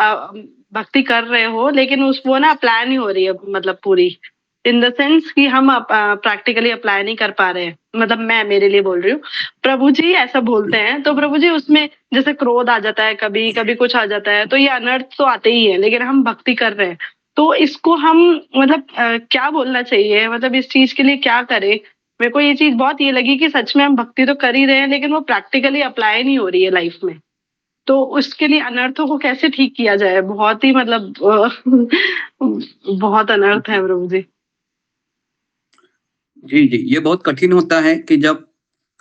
भक्ति कर रहे हो, लेकिन वो ना अप्लाई नहीं हो रही है, मतलब पूरी इन द सेंस कि हम प्रैक्टिकली अप्लाई नहीं कर पा रहे हैं। मतलब मैं मेरे लिए बोल रही हूँ, प्रभु जी ऐसा बोलते हैं। तो प्रभु जी उसमें जैसे क्रोध आ जाता है, कभी कभी कुछ आ जाता है, तो ये अनर्थ तो आते ही है, लेकिन हम भक्ति कर रहे हैं। तो इसको हम मतलब क्या बोलना चाहिए, मतलब इस चीज के लिए क्या करें? मेरे को ये चीज बहुत ये लगी कि सच में हम भक्ति तो कर ही रहे हैं, लेकिन वो प्रैक्टिकली अप्लाई नहीं हो रही है लाइफ में। तो उसके लिए अनर्थों को कैसे ठीक किया जाए? बहुत ही मतलब बहुत अनर्थ है प्रभु जी। जी जी, ये बहुत कठिन होता है कि जब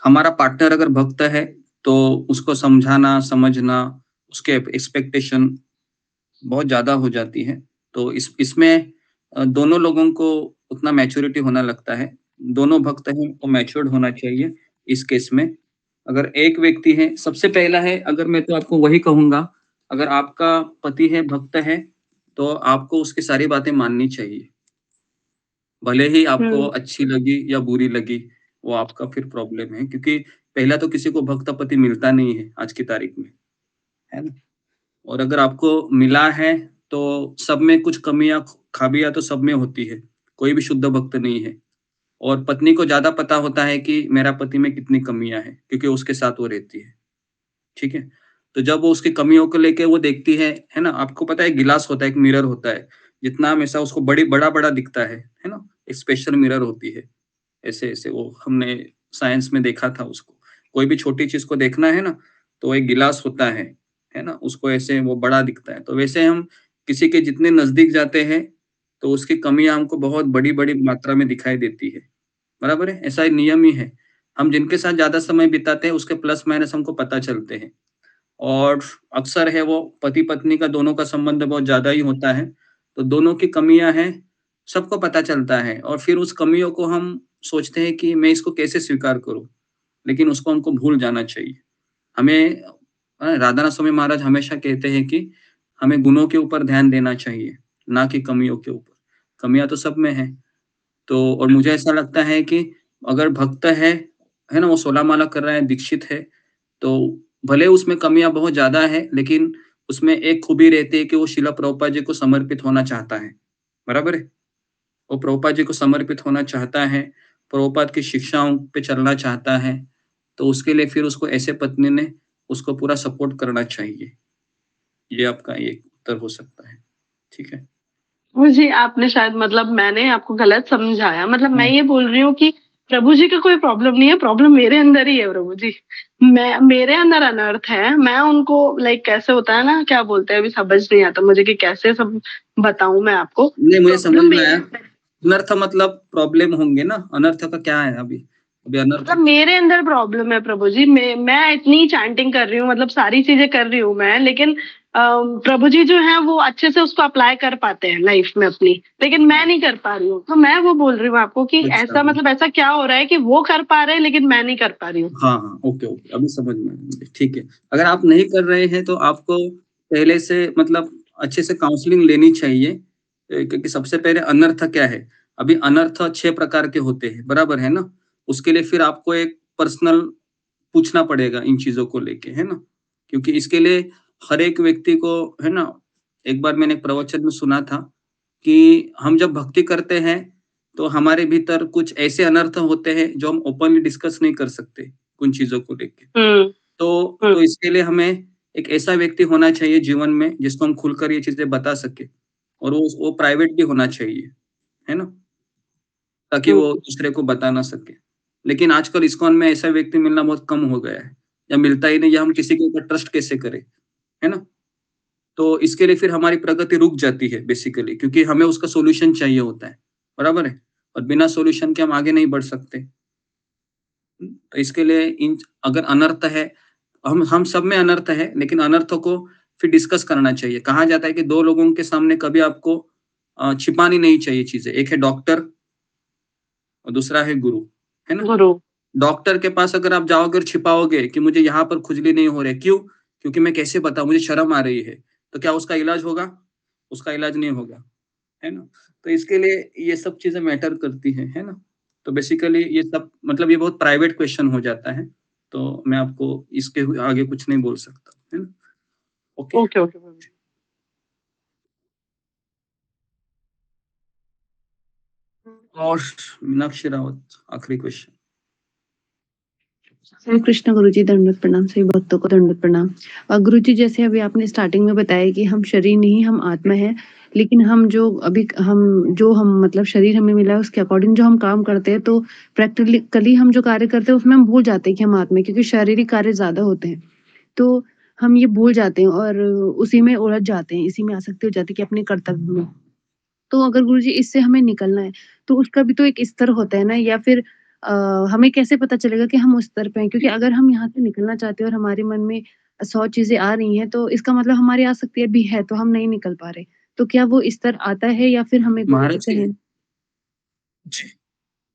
हमारा पार्टनर अगर भक्त है तो उसको समझाना, समझना, उसके एक्सपेक्टेशन बहुत ज्यादा हो जाती है। तो इसमें दोनों लोगों को उतना मैच्योरिटी होना लगता है। दोनों भक्त हैं वो मैच्योर्ड होना चाहिए। इस केस में अगर एक व्यक्ति है, सबसे पहला है, अगर मैं तो आपको वही कहूंगा, अगर आपका पति है, भक्त है, तो आपको उसकी सारी बातें माननी चाहिए, भले ही आपको अच्छी लगी या बुरी लगी, वो आपका फिर प्रॉब्लम है। क्योंकि पहला तो किसी को भक्त पति मिलता नहीं है आज की तारीख में, है ना। और अगर आपको मिला है तो सब में कुछ कमियां खामियां तो सब में होती है, कोई भी शुद्ध भक्त नहीं है। और पत्नी को ज्यादा पता होता है कि मेरा पति में कितनी कमियां हैं, क्योंकि उसके साथ वो रहती है। ठीक है, तो जब वो उसकी कमियों को लेके वो देखती है ना, आपको पता है गिलास होता है, एक मिरर होता है, जितना हमेशा उसको बड़ा बड़ा दिखता है ना, एक स्पेशल मिरर होती है, ऐसे ऐसे, वो हमने साइंस में देखा था उसको। कोई भी छोटी चीज को देखना है ना, तो एक गिलास होता है ना, उसको ऐसे वो बड़ा दिखता है। तो वैसे हम किसी के जितने नजदीक जाते हैं, तो उसकी कमियां हमको बहुत बड़ी बड़ी मात्रा में दिखाई देती है। बराबर है, ऐसा एक नियम ही है। हम जिनके साथ ज्यादा समय बिताते हैं, उसके प्लस माइनस हमको पता चलते हैं। और अक्सर है वो पति पत्नी का दोनों का संबंध बहुत ज्यादा ही होता है, तो दोनों की कमियां हैं, सबको पता चलता है, और फिर उस कमियों को हम सोचते हैं कि मैं इसको कैसे स्वीकार करूं, लेकिन उसको हमको भूल जाना चाहिए। हमें राधानाथ स्वामी महाराज हमेशा कहते हैं कि हमें गुणों के ऊपर ध्यान देना चाहिए, ना कि कमियों के ऊपर। कमियां तो सब में है। तो और मुझे ऐसा लगता है कि अगर भक्त है ना, वो 16 माला कर रहा है, दीक्षित है, तो भले उसमें कमियां बहुत ज्यादा है, लेकिन उसमें एक खूबी रहती है कि वो शिला प्रभुपाद जी को समर्पित होना चाहता है। बराबर है, वो प्रभुपाद जी को समर्पित होना चाहता है, प्रभुपाद की शिक्षाओं पे चलना चाहता है, तो उसके लिए फिर उसको ऐसे पत्नी ने उसको पूरा सपोर्ट करना चाहिए। ये आपका एक उत्तर हो सकता है। ठीक है। जी, आपने शायद मतलब मैंने आपको गलत समझाया। मतलब मैं ये बोल रही हूँ कि प्रभु जी का कोई प्रॉब्लम नहीं है, प्रॉब्लम मेरे अंदर ही है प्रभु जी। मेरे अंदर अनर्थ है, मैं उनको लाइक कैसे होता है ना, क्या बोलते हैं, अभी समझ नहीं आता मुझे कि कैसे सब बताऊं मैं आपको। नहीं, मुझे समझ प्रॉब्लम में आया। मेरे अनर्थ मतलब प्रॉब्लम होंगे ना, अनर्थ का क्या है अभी? अभी अनर्थ मतलब मेरे अंदर प्रॉब्लम है प्रभु जी। मैं इतनी चैंटिंग कर रही हूँ, मतलब सारी चीजें कर रही हूँ मैं, लेकिन प्रभु जी जो है वो अच्छे से उसको अप्लाई कर पाते हैं लाइफ में अपनी, लेकिन मैं नहीं कर पा रही हूँ। तो मैं वो बोल रही हूँ आपको कि अच्छा। ऐसा मतलब ऐसा क्या हो रहा है कि वो कर पा रहे हैं लेकिन मैं नहीं कर पा रही हूँ। हाँ हाँ, ओके ओके, अभी समझ में आया मुझे। ठीक है, अगर आप नहीं कर रहे हैं तो आपको पहले से मतलब अच्छे से काउंसलिंग लेनी चाहिए, क्योंकि सबसे पहले अनर्थ क्या है। अभी अनर्थ 6 प्रकार के होते हैं, बराबर है ना? उसके लिए फिर आपको एक पर्सनल पूछना पड़ेगा इन चीजों को लेके, है ना? क्योंकि इसके लिए हर एक व्यक्ति को, है ना, एक बार मैंने एक प्रवचन में सुना था कि हम जब भक्ति करते हैं, तो हमारे भीतर कुछ ऐसे अनर्थ होते हैं जो हम ओपनली डिस्कस नहीं कर सकते उन चीजों को लेके। तो इसके लिए हमें एक ऐसा व्यक्ति होना चाहिए जीवन में जिसको हम खुलकर ये चीजें बता सके, और वो प्राइवेट भी होना चाहिए, है ना? ताकि वो दूसरे को बता ना सके। लेकिन आजकल इस्कॉन में ऐसा व्यक्ति मिलना बहुत कम हो गया है, या मिलता ही नहीं, या हम किसी के ऊपर ट्रस्ट कैसे करें, है ना? तो इसके लिए फिर हमारी प्रगति रुक जाती है बेसिकली, क्योंकि हमें उसका सॉल्यूशन चाहिए होता है, बराबर है? और बिना सॉल्यूशन के हम आगे नहीं बढ़ सकते। तो इसके लिए इन अगर अनर्थ है, हम सब में अनर्थ है, लेकिन अनर्थों को फिर डिस्कस करना चाहिए। कहा जाता है कि 2 लोगों के सामने कभी आपको छिपानी नहीं चाहिए चीज़ें। एक है डॉक्टर और दूसरा है गुरु, है ना? गुरु। डॉक्टर के पास अगर आप जाओगे और छिपाओगे कि मुझे यहाँ पर खुजली नहीं हो रही है, क्यों? क्योंकि मैं कैसे बताऊँ, मुझे शर्म आ रही है। तो क्या उसका इलाज होगा? उसका इलाज नहीं होगा, है ना? तो इसके लिए ये सब चीज़ें मैटर करती हैं, है ना? तो बेसिकली ये सब मतलब ये बहुत प्राइवेट क्वेश्चन हो जाता है, तो मैं आपको इसके आगे कुछ नहीं बोल सकता, है ना? ओके। ओके ओके प्रभु जी। और मीनाक्षी रावत, आखिरी क्वेश्चन। हरे कृष्ण गुरुजी, दंडवत प्रणाम। सभी भक्तों को दंडवत प्रणाम। गुरुजी, जैसे अभी आपने स्टार्टिंग में बताया कि हम शरीर नहीं, हम आत्मा है, लेकिन हम मतलब शरीर हमें मिला है, उसके अकॉर्डिंग जो हम काम करते हैं, तो प्रैक्टिकली हम जो कार्य करते हैं उसमें हम भूल जाते हैं कि हम आत्मा है, क्योंकि शारीरिक कार्य ज्यादा होते हैं, तो हम ये भूल जाते हैं और उसी में उलझ जाते हैं, इसी में आसक्ति हो जाती है कि अपने कर्तव्य में। तो अगर गुरुजी इससे हमें निकलना है, तो उसका भी तो एक स्तर होता है ना, या फिर हमें कैसे पता चलेगा कि हम उस स्तर पे हैं? क्योंकि अगर हम यहाँ से निकलना चाहते हैं और हमारे मन में 100 चीज़ें आ रही हैं, तो इसका मतलब हमारी आसक्ति अभी है, तो हम नहीं निकल पा रहे। तो क्या वो स्तर आता है, या फिर हमें गुरु महाराज से के कहें? जी,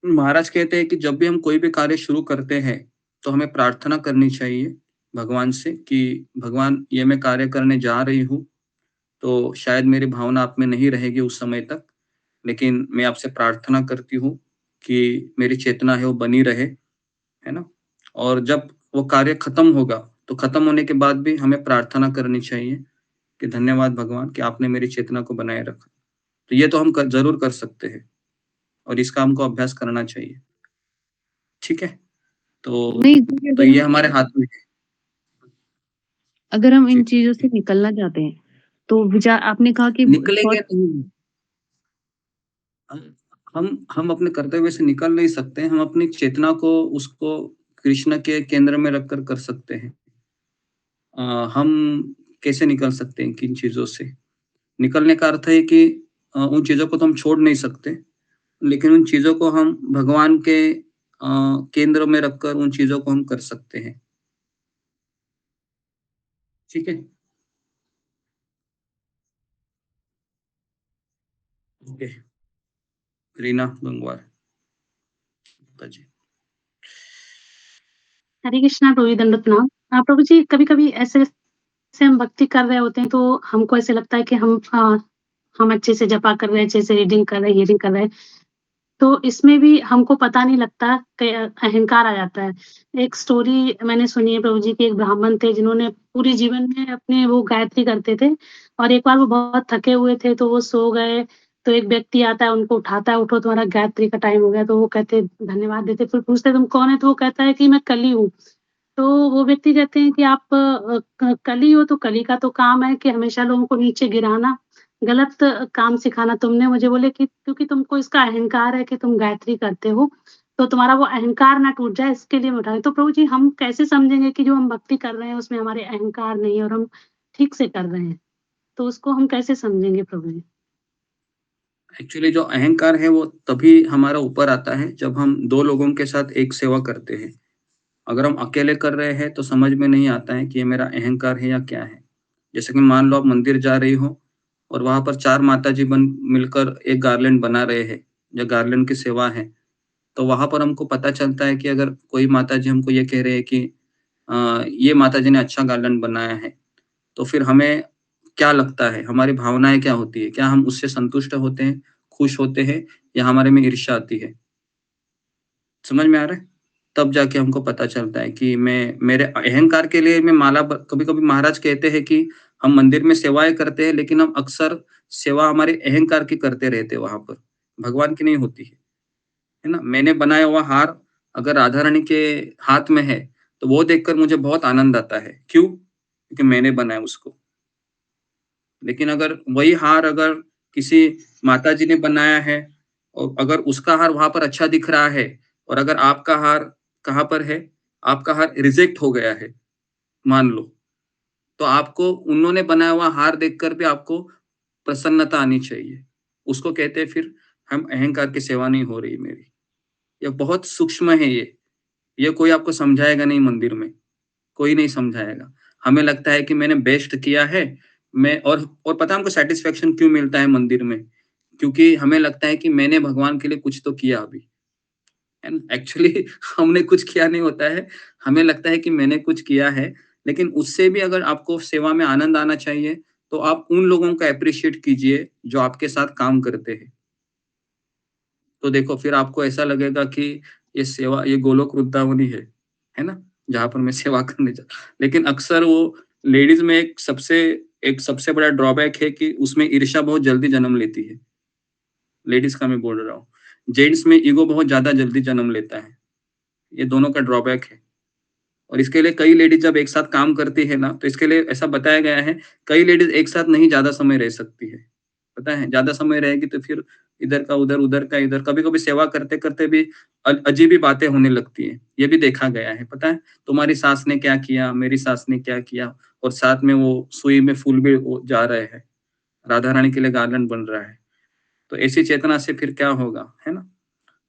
महाराज कहते हैं कि जब भी हम कोई भी कार्य शुरू करते हैं, तो हमें प्रार्थना करनी चाहिए भगवान से कि भगवान, ये मैं कार्य करने जा रही हूँ, तो शायद मेरी भावना आप में नहीं रहेगी उस समय तक, लेकिन मैं आपसे प्रार्थना करती हूँ कि मेरी चेतना है वो बनी रहे, है ना? और जब वो कार्य खत्म होगा, तो खत्म होने के बाद भी हमें प्रार्थना करनी चाहिए कि धन्यवाद भगवान कि आपने मेरी चेतना को बनाए रखा। तो ये तो हम जरूर कर सकते हैं। और इसका हमको अभ्यास करना चाहिए। ठीक है, तो नहीं, ये हमारे हाथ में है। अगर हम जी। इन चीजों से निकलना चाहते हैं तो विचार आपने कहा कि निकलेंगे थॉट नहीं, हम अपने कर्तव्य से निकल नहीं सकते, हम अपनी चेतना को उसको कृष्ण के केंद्र में रखकर कर सकते हैं। हम कैसे निकल सकते हैं किन चीजों से? निकलने का अर्थ है कि उन चीजों को तो हम छोड़ नहीं सकते, लेकिन उन चीजों को हम भगवान के केंद्र में रखकर उन चीजों को हम कर सकते हैं। ठीक है? ओके। रीना गंगवार जी। हरे कृष्णा प्रभु जी, दंडवत प्रणाम। प्रभु जी, कभी-कभी ऐसे से हम भक्ति कर रहे होते हैं तो हमको ऐसे लगता है कि हम अच्छे से जपा कर रहे हैं, अच्छे से रीडिंग कर रहे हैं, हीलिंग कर रहे हैं। तो इसमें भी हमको पता नहीं लगता कि अहंकार आ जाता है। एक स्टोरी मैंने सुनी है प्रभु जी की, एक ब्राह्मण थे जिन्होंने पूरे जीवन में अपने वो गायत्री करते थे और एक बार वो बहुत थके हुए थे तो वो सो गए, तो एक व्यक्ति आता है उनको उठाता है, "उठो तुम्हारा गायत्री का टाइम हो गया।" तो वो कहते धन्यवाद देते, फिर पूछते तुम कौन है? तो वो कहता है कि मैं कली हूँ। तो वो व्यक्ति कहते हैं कि आप कली हो तो कली का तो काम है कि हमेशा लोगों को नीचे गिराना, गलत काम सिखाना। तुमने मुझे बोले कि क्योंकि तुमको इसका अहंकार है कि तुम गायत्री करते हो, तो तुम्हारा वो अहंकार ना टूट जाए इसके लिए मैं उठा रही हूँ। तो प्रभु जी, हम कैसे समझेंगे कि जो हम भक्ति कर रहे हैं उसमें हमारे अहंकार नहीं है और हम ठीक से कर रहे हैं? तो उसको हम कैसे समझेंगे प्रभु जी? एक्चुअली जो अहंकार है वो तभी हमारा ऊपर आता है जब हम 2 लोगों के साथ एक सेवा करते हैं। अगर हम अकेले कर रहे हैं तो समझ में नहीं आता है कि ये मेरा अहंकार है या क्या है। जैसे कि मान लो आप मंदिर जा रही हो और वहाँ पर 4 माताजी बन मिलकर एक गार्लैंड बना रहे हैं, या गार्लैंड की सेवा है। तो वहाँ पर हमको पता चलता है कि अगर कोई माताजी हमको ये कह रहे हैं कि ये माताजी ने अच्छा गार्लैंड बनाया है, तो फिर हमें क्या लगता है? हमारी भावनाएँ क्या होती है? क्या हम उससे संतुष्ट होते हैं, खुश होते हैं, या हमारे में ईर्ष्या आती है? समझ में आ रहा है? तब जाके हमको पता चलता है कि मैं मेरे अहंकार के लिए मैं माला ब कभी-कभी महाराज कहते हैं कि हम मंदिर में सेवाएँ करते हैं, लेकिन हम अक्सर सेवा हमारे अहंकार की करते रहते हैं वहाँ पर, भगवान की नहीं होती है ना? मैंने बनाया हुआ हार अगर राधा रानी के हाथ में है, तो वो देखकर मुझे बहुत आनंद आता है। क्यों? क्योंकि मैंने बनाया उसको। लेकिन अगर वही हार अगर किसी माताजी ने बनाया है और अगर उसका हार वहाँ पर अच्छा दिख रहा है, और अगर आपका हार कहाँ पर है? आपका हार रिजेक्ट हो गया है, मान लो, तो आपको उन्होंने बनाया हुआ हार देखकर भी आपको प्रसन्नता आनी चाहिए। उसको कहते हैं फिर हम अहंकार की सेवा नहीं हो रही मेरी। ये बहुत सूक्ष्म है ये। ये कोई आपको समझाएगा नहीं मंदिर में। कोई नहीं समझाएगा। हमें लगता है कि मैंने बेस्ट किया है, मैं और पता है हमको सैटिस्फैक्शन क्यों मिलता है मंदिर में? क्योंकि हमें लगता है कि मैंने भगवान के लिए कुछ तो किया अभी, है ना? एक्चुअली हमने कुछ किया नहीं होता है, हमें लगता है कि मैंने कुछ किया है, लेकिन उससे भी अगर आपको सेवा में आनंद आना चाहिए, तो आप उन लोगों को एप्रिशिएट कीजिए जो आपके साथ काम करते हैं। तो देखो फिर आपको ऐसा लगेगा कि ये सेवा ये गोलोक वृंदावनी है ना? जहाँ पर मैं सेवा करने जा लेकिन अक्सर वो लेडीज़ में एक सबसे बड़ा ड्रॉबैक है कि उसमें ईर्ष्या बहुत जल्दी जन्म लेती है। लेडीज़ का मैं बोल रहा हूँ। जेंट्स में ईगो बहुत ज़्यादा जल्दी जन्म लेता है। ये दोनों का ड्रॉबैक है। और इसके लिए कई लेडीज़ जब एक साथ काम करती है ना, तो इसके लिए ऐसा बताया गया है, कई लेडीज़ एक साथ नहीं ज़्यादा समय रह सकती है। पता है? ज़्यादा समय रहेगी तो फिर इधर का उधर, उधर का इधर, कभी-कभी सेवा करते-करते भी अजीब ही बातें होने लगती हैं। ये भी देखा गया है, पता है? तुम्हारी सास ने क्या किया, मेरी सास ने क्या किया, और साथ में वो सुई में फूल भी वो जा रहे हैं। राधा रानी के लिए गार्लैंड बन रहा है। तो ऐसी चेतना से फिर क्या होगा, है ना?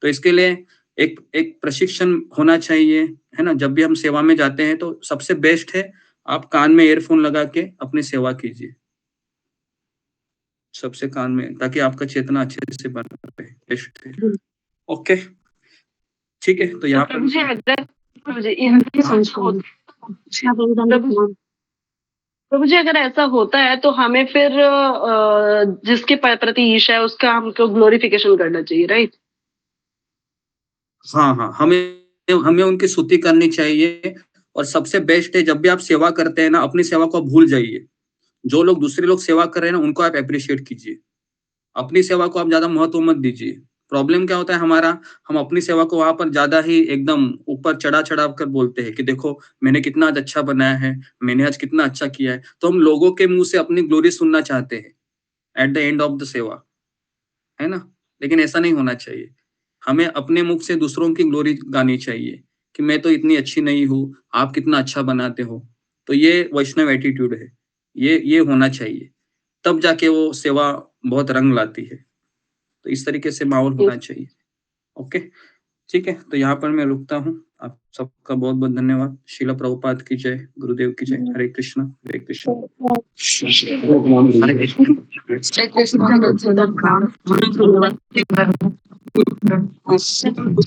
तो इसके लिए एक एक प्रशिक्षण होना चाहिए, है ना? जब भी हम सेवा में जाते हैं तो सबसे बेस्ट है आप कान में ईयरफ़ोन लगा के अपनी सेवा कीजिए। सबसे कान में, ताकि आपका चेतना अच्छे से बना रहे। बेस्ट है। ओके, ठीक है, तो तो यहाँ पर प्रभु जी अगर प्रभु जी यहाँ पे प्रभु जी अगर ऐसा होता है तो हमें फिर जिसके प्रति ईर्ष्या है उसका हमको ग्लोरिफिकेशन करना चाहिए, राइट? हाँ, हाँ, हमें उनकी स्तुति करनी चाहिए, और सबसे बेस्ट है जब भी आप सेवा करते हैं ना, अपनी सेवा को आप भूल जाइए। जो लोग दूसरे लोग सेवा कर रहे हैं ना, उनको आप एप्रिशिएट कीजिए। अपनी सेवा को आप ज़्यादा महत्व मत दीजिए। प्रॉब्लम क्या होता है हमारा, हम अपनी सेवा को वहां पर ज्यादा ही एकदम ऊपर चढ़ा कर बोलते हैं कि देखो मैंने कितना आज अच्छा बनाया है, मैंने आज कितना अच्छा किया है। तो हम लोगों के मुंह से अपनी ग्लोरी सुनना चाहते हैं at the end of the सेवा, है ना। लेकिन ऐसा नहीं होना चाहिए। हमें अपने मुख से दूसरों की ग्लोरी गानी चाहिए कि मैं तो इतनी अच्छी नहीं हूँ, आप कितना अच्छा बनाते हो। तो ये वैष्णव एटीट्यूड है, ये होना चाहिए, तब जाके वो सेवा बहुत रंग लाती है। तो इस तरीके से माहौल होना चाहिए। ओके, ठीक है, तो यहाँ पर मैं रुकता हूँ। आप सबका बहुत बहुत धन्यवाद। शिला प्रभुपाद की जय, गुरुदेव की जय। हरे कृष्ण, हरे कृष्ण। हरे कृष्ण।